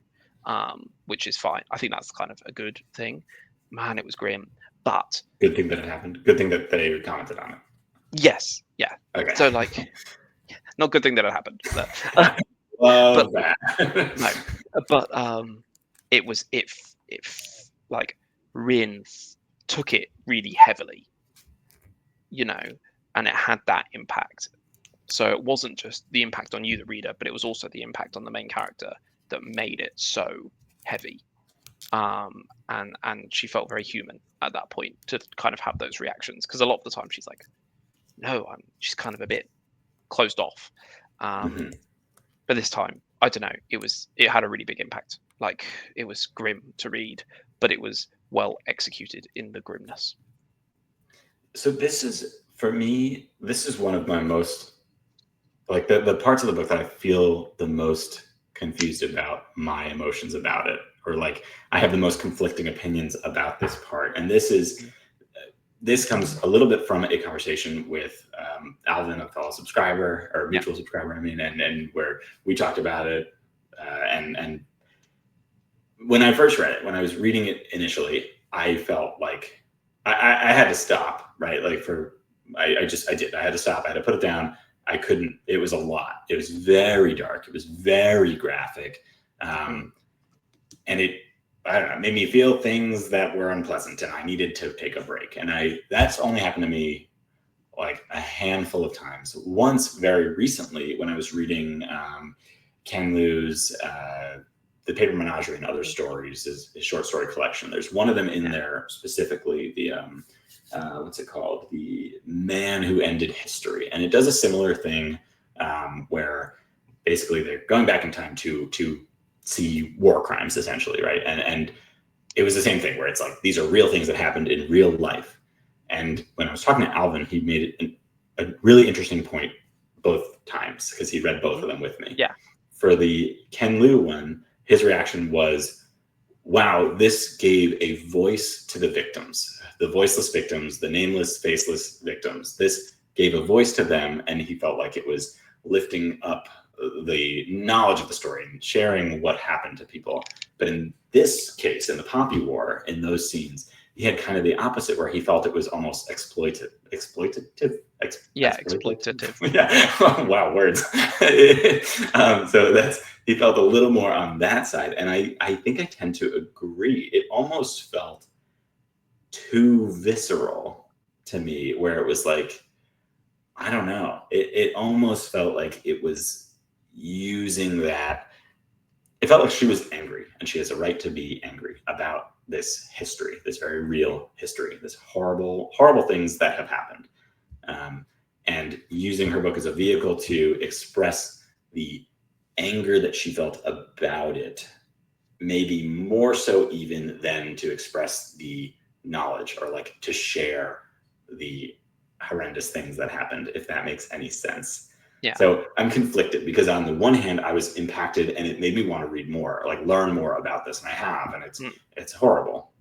S1: which is fine. I think that's kind of a good thing. Man, it was grim, but
S2: good thing that it happened. Good thing that they commented on it.
S1: Yes, yeah.
S2: Okay.
S1: So like, not good thing that it happened.
S2: Love
S1: but
S2: that.
S1: no, but it was like Rin took it really heavily, and it had that impact. So it wasn't just the impact on you, the reader, but it was also the impact on the main character that made it so heavy. And she felt very human at that point to kind of have those reactions, because a lot of the time she's like, no, she's kind of a bit closed off. But this time, I don't know, it had a really big impact. Like, it was grim to read, but it was well executed in the grimness.
S2: So this is, for me, this is one of my most, like, the parts of the book that I feel the most confused about my emotions about it, or like I have the most conflicting opinions about this part. And this comes a little bit from a conversation with Alvin, a fellow subscriber, or mutual subscriber, I mean, and where we talked about it. And when I first read it, when I was reading it initially, I felt like I had to stop, right? Like I had to stop. I had to put it down. I couldn't, it was a lot. It was very dark. It was very graphic. And it, I don't know, made me feel things that were unpleasant, and I needed to take a break. And that's only happened to me like a handful of times. Once very recently when I was reading Ken Liu's The Paper Menagerie and Other Stories, his short story collection. There's one of them in there specifically, the what's it called? The Man Who Ended History. And it does a similar thing where basically they're going back in time to see war crimes, essentially, right? And it was the same thing where it's like, these are real things that happened in real life. And when I was talking to Alvin, he made a really interesting point both times, because he read both of them with me.
S1: Yeah.
S2: For the Ken Liu one, his reaction was, wow, this gave a voice to the victims, the voiceless victims, the nameless, faceless victims. This gave a voice to them, and he felt like it was lifting up the knowledge of the story and sharing what happened to people. But in this case, in the Poppy War, in those scenes, he had kind of the opposite, where he felt it was almost exploitative. Yeah. Wow, words. So he felt a little more on that side. And I think I tend to agree. It almost felt too visceral to me, where it was like, I don't know. It almost felt like it was using that. It felt like she was angry, and she has a right to be angry about this history, this very real history, this horrible, horrible things that have happened. and using her book as a vehicle to express the anger that she felt about it, maybe more so even than to express the knowledge or like to share the horrendous things that happened, if that makes any sense.
S1: Yeah.
S2: So I'm conflicted because on the one hand, I was impacted and it made me want to read more, like learn more about this, and I have, and it's horrible.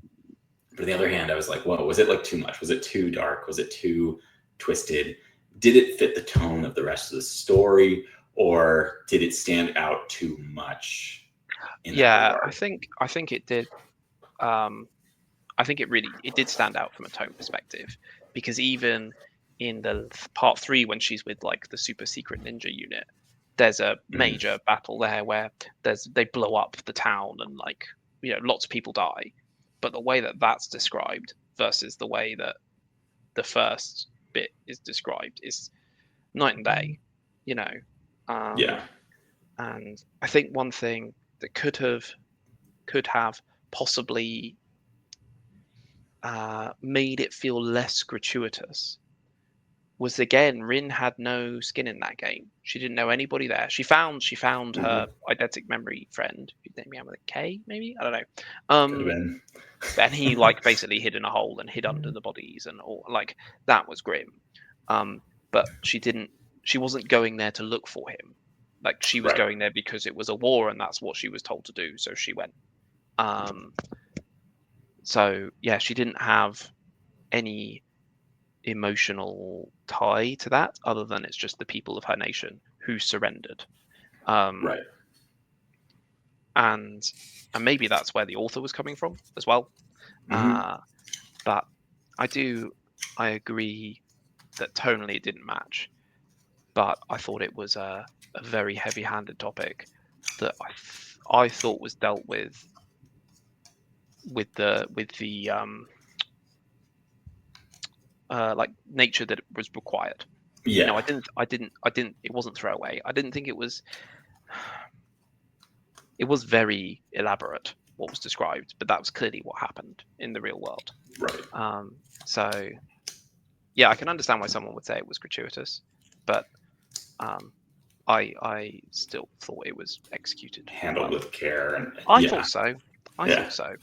S2: But on the other hand, I was like, whoa, was it like too much? Was it too dark? Was it too twisted? Did it fit the tone of the rest of the story, or did it stand out too much in that regard?
S1: I think it did. I think it did stand out from a tone perspective, because even in the part 3, when she's with like the super secret ninja unit, there's a major battle there where they blow up the town and like, you know, lots of people die. But the way that that's described versus the way that the first bit is described is night and day, you know.
S2: Yeah.
S1: And I think one thing that could have possibly made it feel less gratuitous was, again, Rin had no skin in that game. She didn't know anybody there. She found her eidetic memory friend, whose name began with a K, maybe, I don't know.
S2: Could have been.
S1: And he like basically hid in a hole and hid under the bodies and all, like, that was grim. But she wasn't going there to look for him. Like, she was going there because it was a war and that's what she was told to do, so she went. So yeah, she didn't have any emotional tie to that other than it's just the people of her nation who surrendered. And maybe that's where the author was coming from as well. But I agree that tonally it didn't match, but I thought it was a very heavy-handed topic that I thought was dealt with the like nature that was required.
S2: Yeah.
S1: You know, I didn't. It wasn't throwaway. I didn't think it was. It was very elaborate what was described, but that was clearly what happened in the real world.
S2: Right.
S1: So, yeah, I can understand why someone would say it was gratuitous, but I still thought it was executed,
S2: handled with care, and
S1: I thought so. I thought so.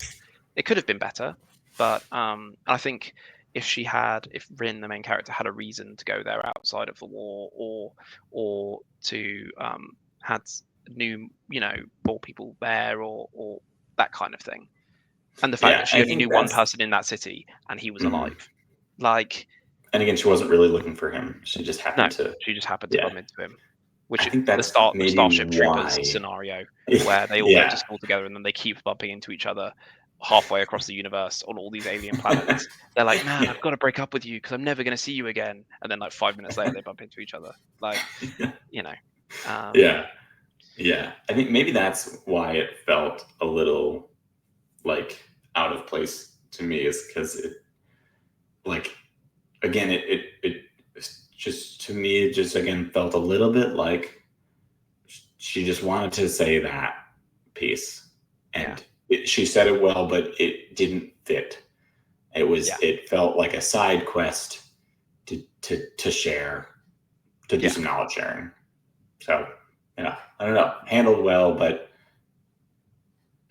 S1: It could have been better, but I think if Rin, the main character, had a reason to go there outside of the war, or to had new, you know, more people there, or that kind of thing, and the fact that she only knew one person in that city and he was alive, like.
S2: And again, she wasn't really looking for him. She just happened to.
S1: She just happened to bump into him. Which
S2: I think that's
S1: the Starship Troopers scenario, where they all go to school together and then they keep bumping into each other halfway across the universe on all these alien planets. They're like, man, I've got to break up with you because I'm never going to see you again. And then like 5 minutes later, they bump into each other. Like, you know.
S2: Yeah. I think maybe that's why it felt a little like out of place to me, is because it, like, again, it just, to me, it just again felt a little bit like she just wanted to say that piece, and she said it well, but it didn't fit. It felt like a side quest to share, to do some knowledge sharing. So I don't know, handled well, but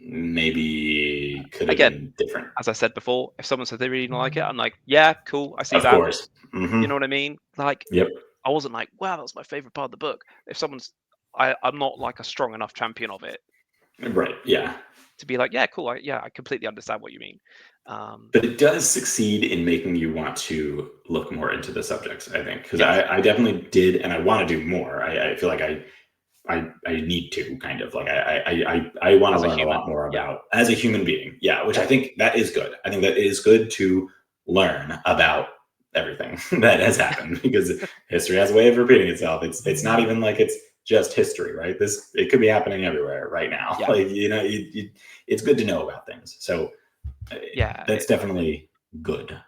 S2: maybe could have been different.
S1: As I said before, if someone said they really didn't like it, I'm like, yeah, cool, I see that.
S2: Of course.
S1: You know what I mean? Like, I wasn't like, wow, that was my favorite part of the book. If someone's, I'm not like a strong enough champion of it.
S2: Right. Yeah.
S1: To be like, yeah, cool. I completely understand what you mean.
S2: But it does succeed in making you want to look more into the subjects, I think, because I definitely did, and I want to do more. I feel like I need to, kind of like I want to learn a lot more about as a human being. Yeah, which I think that is good. I think that it is good to learn about everything that has happened, because history has a way of repeating itself. It's not even like it's just history, right? It could be happening everywhere right now. Like, you know, it's good to know about things. So that's definitely good.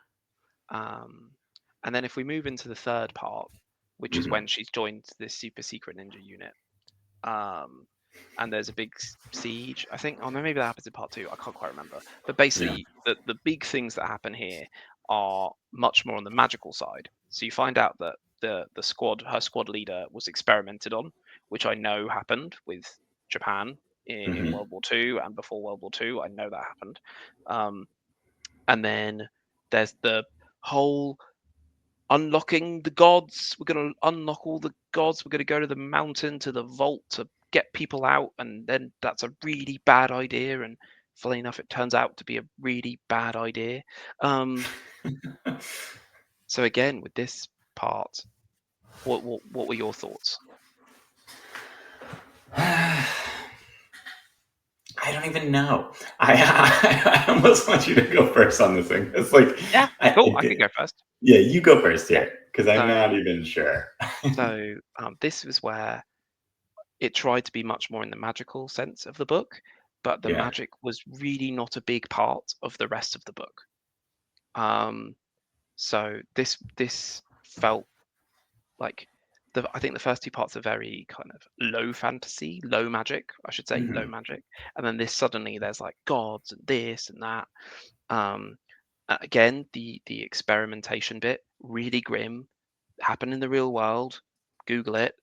S1: And then if we move into the third part, which is when she's joined this super secret ninja unit, and there's a big siege, I think. Oh no, maybe that happens in part 2. I can't quite remember. But basically, the big things that happen here are much more on the magical side. So you find out that her squad leader was experimented on, which I know happened with Japan in
S2: Hmm.
S1: World War II and before World War II. I know that happened. And then there's the whole unlocking the gods. We're going to unlock all the gods. We're going to go to the mountain, to the vault, to get people out. And then that's a really bad idea. And funnily enough, it turns out to be a really bad idea. So again, with this part, what were your thoughts?
S2: I don't even know. I almost want you to go first on this thing. It's like,
S1: Yeah,
S2: I,
S1: cool.
S2: I
S1: I can
S2: did.
S1: go first.
S2: Yeah, you go first
S1: Yeah.
S2: here because I'm
S1: So
S2: not even sure.
S1: this was where it tried to be much more in the magical sense of the book, but the
S2: Yeah.
S1: magic was really not a big part of the rest of the book. So this felt like I think the first two parts are very kind of low fantasy, low magic, I should say, low
S2: Hmm.
S1: magic, and then this suddenly there's like gods and this and that. Um, Again, the experimentation bit really grim, happened in the real world. Google it.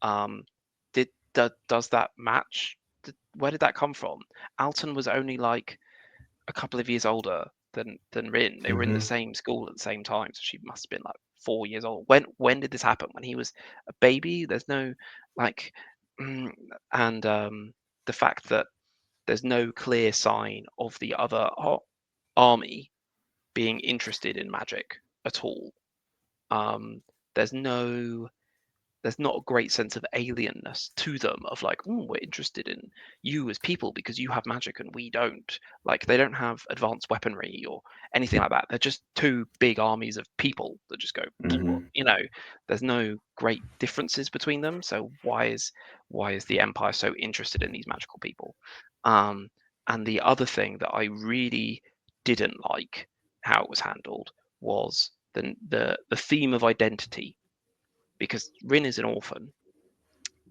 S1: Um, does that match? Where did that come from? Alton was only like a couple of years older than Rin. They were in the
S2: Hmm.
S1: same school at the same time, so she must have been like 4 years old. When did this happen? When he was a baby? There's no like, mm, and the fact that there's no clear sign of the other army being interested in magic at all. Um, there's no there's not a great sense of alienness to them of like, oh, we're interested in you as people because you have magic and we don't. Like they don't have advanced weaponry or anything like that. They're just two big armies of people that just go,
S2: Hmm.
S1: you know, there's no great differences between them. So why is the Empire so interested in these magical people? Um, and the other thing that I really didn't like how it was handled was the theme of identity, because Rin is an orphan,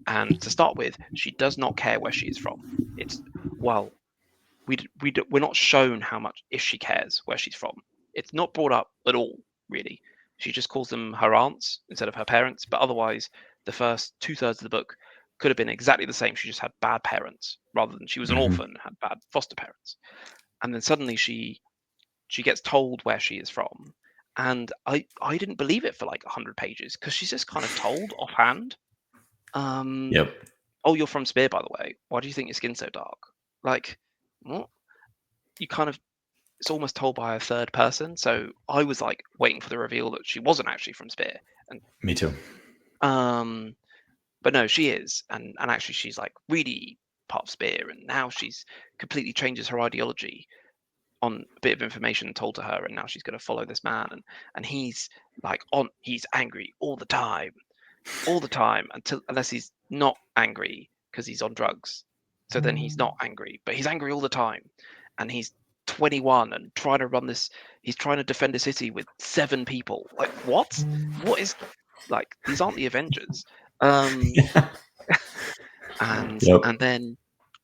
S1: and to start with, she does not care where she is from. It's well, we're not shown how much if she cares where she's from. It's not brought up at all, really. She just calls them her aunts instead of her parents. But otherwise, the first 2/3 of the book could have been exactly the same. She just had bad parents, rather than she was an
S2: Hmm.
S1: orphan and had bad foster parents. And then suddenly she gets told where she is from, and I didn't believe it for like 100 pages because she's just kind of told offhand. Um,
S2: Yep.
S1: oh, you're from Spear, by the way. Why do you think your skin's so dark? Like, what? You kind of, it's almost told by a third person. So I was like waiting for the reveal that she wasn't actually from Spear. And
S2: Me too.
S1: um, but no, she is, and actually she's like really part of Spear, and now she's completely changes her ideology on a bit of information told to her, and now she's going to follow this man, and he's like he's angry all the time until unless he's not angry because he's on drugs. So then he's not angry, but he's angry all the time, and he's 21 and trying to run this. He's trying to defend a city with 7 people. Like what? What is like? These aren't the Avengers. Um, and
S2: Yep.
S1: and then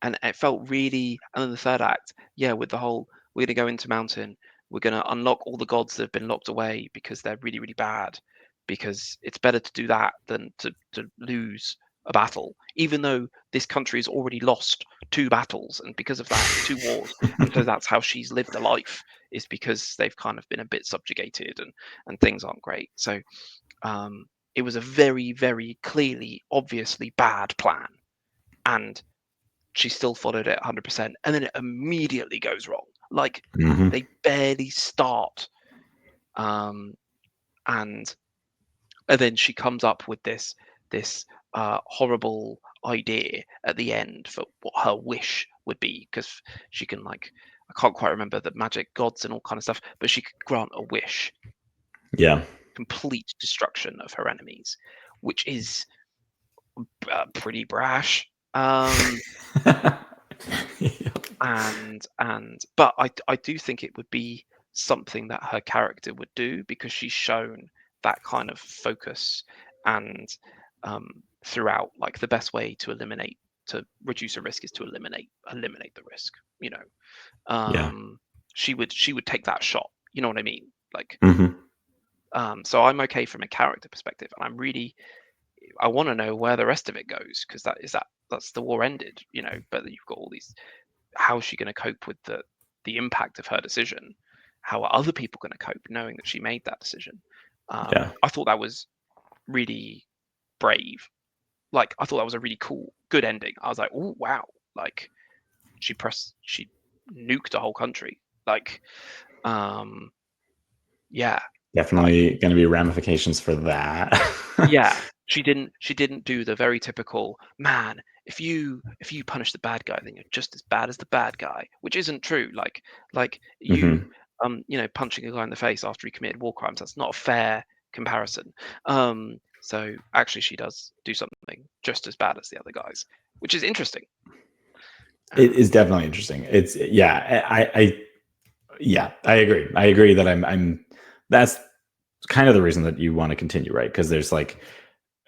S1: and it felt really. And then the third act, yeah, with the whole we're gonna go into mountain. We're gonna unlock all the gods that have been locked away because they're really really bad, because it's better to do that than to lose a battle, even though this country has already lost 2 battles, and because of that 2 wars. And so that's how she's lived a life, is because they've kind of been a bit subjugated, and things aren't great. So it was a very very clearly obviously bad plan, and she still followed it 100%, and then it immediately goes wrong. Like
S2: Hmm.
S1: they barely start, um, and and then she comes up with this horrible idea at the end for what her wish would be, because she can like, I can't quite remember the magic gods and all kind of stuff, but she could grant a wish,
S2: Yeah.
S1: complete destruction of her enemies, which is pretty brash.
S2: Yep.
S1: And but I do think it would be something that her character would do, because she's shown that kind of focus, and throughout, like the best way to reduce a risk is to eliminate the risk, you know.
S2: Yeah.
S1: um she would take that shot, you know what I mean, like
S2: Hmm.
S1: So I'm okay from a character perspective, and I want to know where the rest of it goes, because that's the war ended, but you've got all these. How is she going to cope with the impact of her decision? How are other people going to cope knowing that she made that decision?
S2: Yeah.
S1: I thought that was really brave. Like, I thought that was a really cool, good ending. I was like, oh wow, like she nuked a whole country. Like, yeah, like
S2: Definitely going to be ramifications for that.
S1: yeah, she didn't do the very typical, man, if you punish the bad guy, then you're just as bad as the bad guy, which isn't true. Like you
S2: Hmm.
S1: punching a guy in the face after he committed war crimes, that's not a fair comparison. So actually she does do something just as bad as the other guys, which is interesting.
S2: It is
S1: Um,
S2: definitely interesting. It's yeah, yeah, I agree. I agree that I'm that's kind of the reason that you want to continue, right? Because there's like,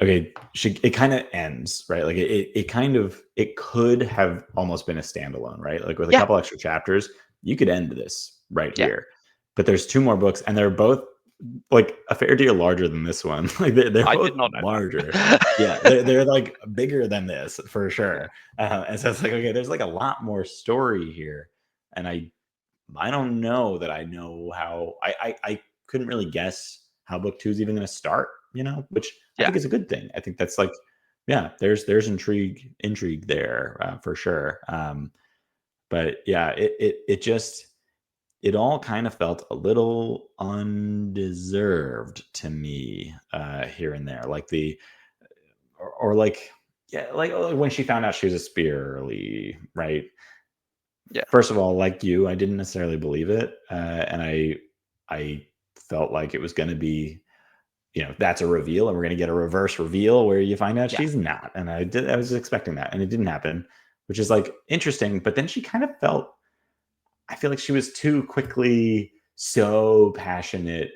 S2: okay, it kind of ends, right? Like it could have almost been a standalone, right? Like with a
S1: yeah,
S2: couple extra chapters, you could end this right
S1: yeah,
S2: here. But there's two more books, and they're both like a fair deal larger than this one. Like they're
S1: I
S2: both
S1: did not know
S2: larger.
S1: that.
S2: Yeah, they're like bigger than this for
S1: Yeah,
S2: sure. And so it's like, okay, there's like a lot more story here, and I don't know that I know how I couldn't really guess how book two is even going to start, which I
S1: yeah,
S2: think is a good thing. I think that's like, yeah, there's intrigue there for sure. But yeah, it just it all kind of felt a little undeserved to me here and there, like or like yeah, like when she found out she was a Spearly, right?
S1: yeah,
S2: First of all, like you, I didn't necessarily believe it, and I felt like it was going to be, that's a reveal, and we're going to get a reverse reveal where you find out
S1: yeah,
S2: she's not, and I was expecting that, and it didn't happen, which is like interesting. But then she kind of felt, I feel like she was too quickly so passionate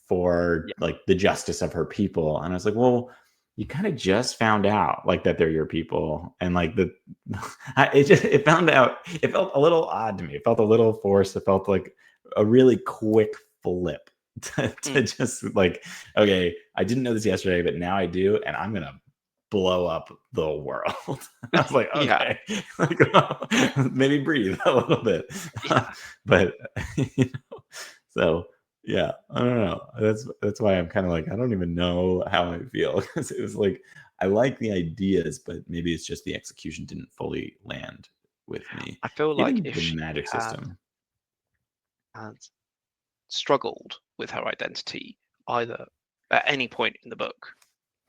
S2: for
S1: yeah,
S2: like the justice of her people, and I was like, well, you kind of just found out like that they're your people, and like it found out, it felt a little odd to me, it felt a little forced, it felt like a really quick flip to
S1: mm,
S2: just like, okay, I didn't know this yesterday, but now I do, and I'm gonna blow up the world. I was like,
S1: yeah,
S2: okay, like, maybe breathe a little bit.
S1: yeah.
S2: But you know, so yeah, I don't know. That's why I'm kind of like, I don't even know how I feel, because it was like, I like the ideas, but maybe it's just the execution didn't fully land with me.
S1: I feel like
S2: Even
S1: if
S2: the
S1: she
S2: magic system.
S1: had struggled with her identity either at any point in the book,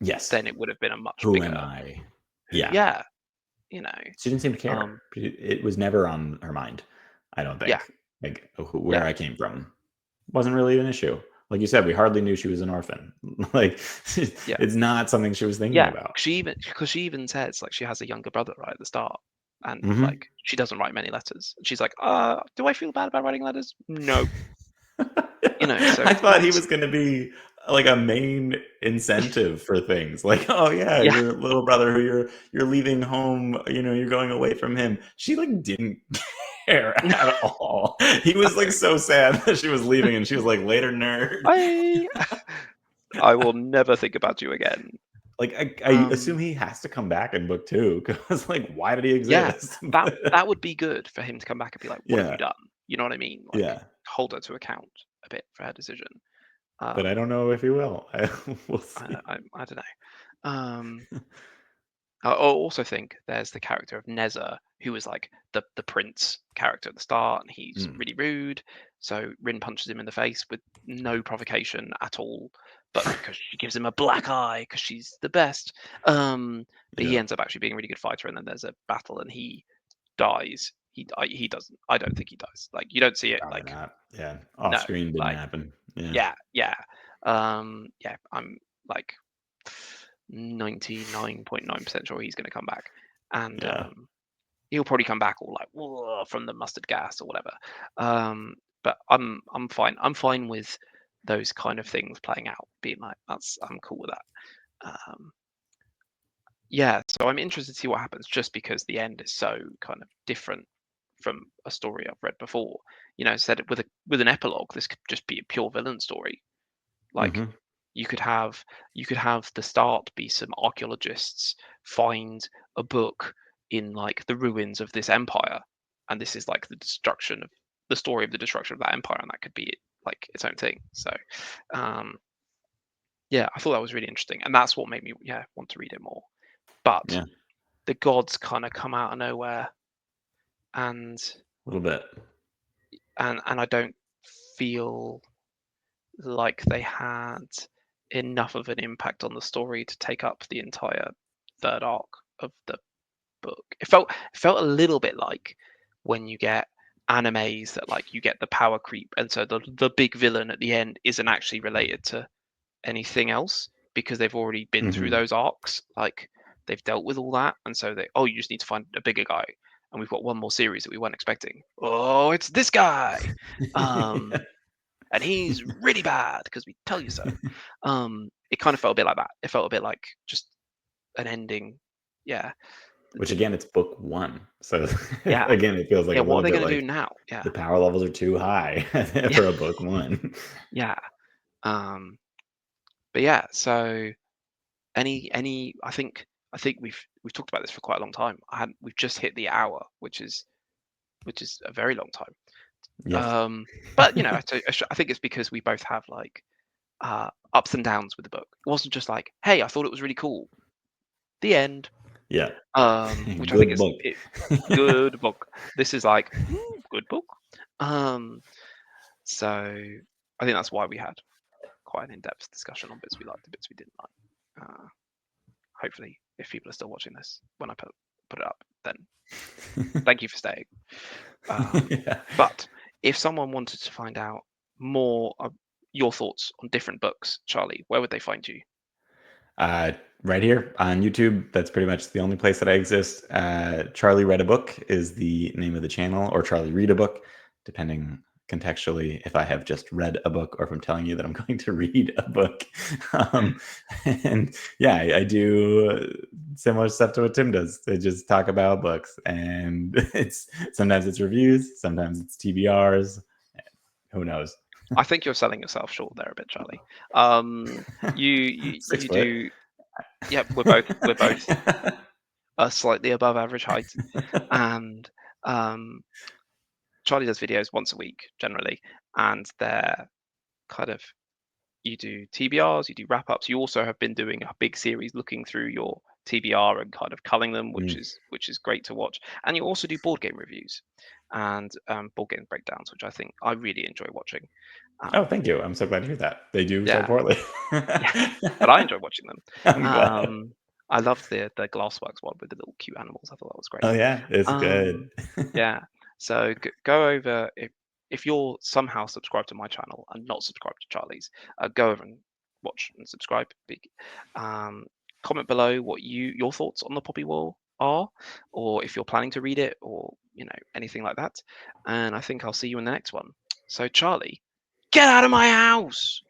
S2: Yes.
S1: then it would have been a much
S2: Who am
S1: bigger
S2: I?
S1: who.
S2: Yeah.
S1: Yeah, you know.
S2: She didn't seem to care.
S1: Um,
S2: It was never on her mind. I don't
S1: yeah,
S2: think. Like where
S1: yeah,
S2: I came from wasn't really an issue. Like you said, we hardly knew she was an orphan. Like
S1: yeah,
S2: it's not something she was thinking
S1: yeah.
S2: about.
S1: She even says like she has a younger brother right at the start, and
S2: Hmm.
S1: like she doesn't write many letters. And she's like, do I feel bad about writing letters? No, So
S2: I thought he
S1: that's
S2: was going to be like a main incentive for things. Like, oh yeah,
S1: yeah,
S2: your little brother who you're leaving home, you're going away from him. She like didn't care at all. He was like so sad that she was leaving, and she was like, later, nerd.
S1: I I will never think about you again.
S2: Like I assume
S1: Um,
S2: he has to come back in book two, because like, why did he
S1: yeah,
S2: exist?
S1: that would be good for him to come back and be like, "What have you
S2: Yeah,
S1: done?" You know what I mean? Like
S2: yeah.
S1: hold her to account a bit for her decision.
S2: But I
S1: Um,
S2: don't know if he will. We'll
S1: I,
S2: see.
S1: I don't know. I also think there's the character of Neza, who was like the prince character at the start, and he's
S2: Mm.
S1: really rude. So Rin punches him in the face with no provocation at all, but because she gives him a black eye because she's the best. But he
S2: Yeah,
S1: ends up actually being a really good fighter, and then there's a battle, and he dies. He doesn't. I don't think he dies. Like you don't see it.
S2: probably
S1: Like
S2: not. Yeah, off
S1: no.
S2: screen didn't
S1: Like
S2: happen. Yeah.
S1: yeah, yeah, yeah. I'm like 99.9% sure he's going to come back, and
S2: Yeah.
S1: he'll probably come back all like "Whoa," from the mustard gas or whatever. But I'm fine. I'm fine with those kind of things playing out, being like I'm cool with that. Yeah, so I'm interested to see what happens, just because the end is so kind of different from a story I've read before. Said it with an epilogue, this could just be a pure villain story. Like
S2: Mhm.
S1: you could have the start be some archaeologists find a book in like the ruins of this empire, and this is like the story of the destruction of that empire, and that could be like its own thing. So um yeah, I thought that was really interesting, and that's what made me want to read it more. But
S2: Yeah,
S1: the gods kind of come out of nowhere, and
S2: a little bit.
S1: I don't feel like they had enough of an impact on the story to take up the entire third arc of the book. It felt a little bit like when you get animes that like you get the power creep, and so the big villain at the end isn't actually related to anything else because they've already been through
S2: Mhm.
S1: those arcs. Like they've dealt with all that, and so you just need to find a bigger guy, and we've got one more series that we weren't expecting. Oh, it's this guy. Um, and he's really bad because we tell you so. It kind of felt a bit like that. It felt a bit like just an ending. Yeah,
S2: Which again, it's book one, so
S1: yeah,
S2: again, it feels like
S1: yeah.
S2: a
S1: What are
S2: little
S1: they
S2: bit
S1: going to do
S2: like
S1: now? Yeah,
S2: the power levels are too high
S1: yeah,
S2: for a book one.
S1: yeah. Um, but yeah. So I think we've talked about this for quite a long time. We've just hit the hour, which is a very long time.
S2: Yes.
S1: But I think it's because we both have like ups and downs with the book. It wasn't just like, hey, I thought it was really cool. The end.
S2: Yeah.
S1: Which I think
S2: Good
S1: is
S2: book.
S1: good book. This is like good book. Um, so I think that's why we had quite an in-depth discussion on bits we liked, the bits we didn't like. Hopefully, if people are still watching this when I put it up, then thank you for staying.
S2: Yeah.
S1: But if someone wanted to find out more of your thoughts on different books, Charlie, where would they find you?
S2: Uh, right here on YouTube. That's pretty much the only place that I exist. Charlie Read a Book is the name of the channel, or Charlie Read a Book, depending contextually if I have just read a book or if I'm telling you that I'm going to read a book. Um, and yeah, I do similar stuff to what Tim does. I just talk about books, and sometimes it's reviews, sometimes it's TBRs. Who knows?
S1: I think you're selling yourself short there a bit, Charlie. Um,
S2: Six
S1: you
S2: foot.
S1: do. Yeah, we're both slightly above average height, and um, Charlie does videos once a week generally, and they're kind of you do TBRs, you do wrap ups. You also have been doing a big series looking through your TBR and kind of culling them, which
S2: Mm.
S1: is great to watch. And you also do board game reviews and board game breakdowns, which I think I really enjoy watching.
S2: Oh,
S1: Um,
S2: thank you. I'm so glad to hear that. They do so
S1: yeah,
S2: poorly.
S1: yeah, but I enjoy watching them.
S2: I'm glad.
S1: Um, I loved the Glassworks one with the little cute animals. I thought that was great.
S2: Oh yeah, it's good.
S1: Um, yeah. So go over if you're somehow subscribed to my channel and not subscribed to Charlie's, go over and watch and subscribe. Um, comment below what your thoughts on the Poppy War are, or if you're planning to read it, or anything like that. And I think I'll see you in the next one. So Charlie, get out of my house.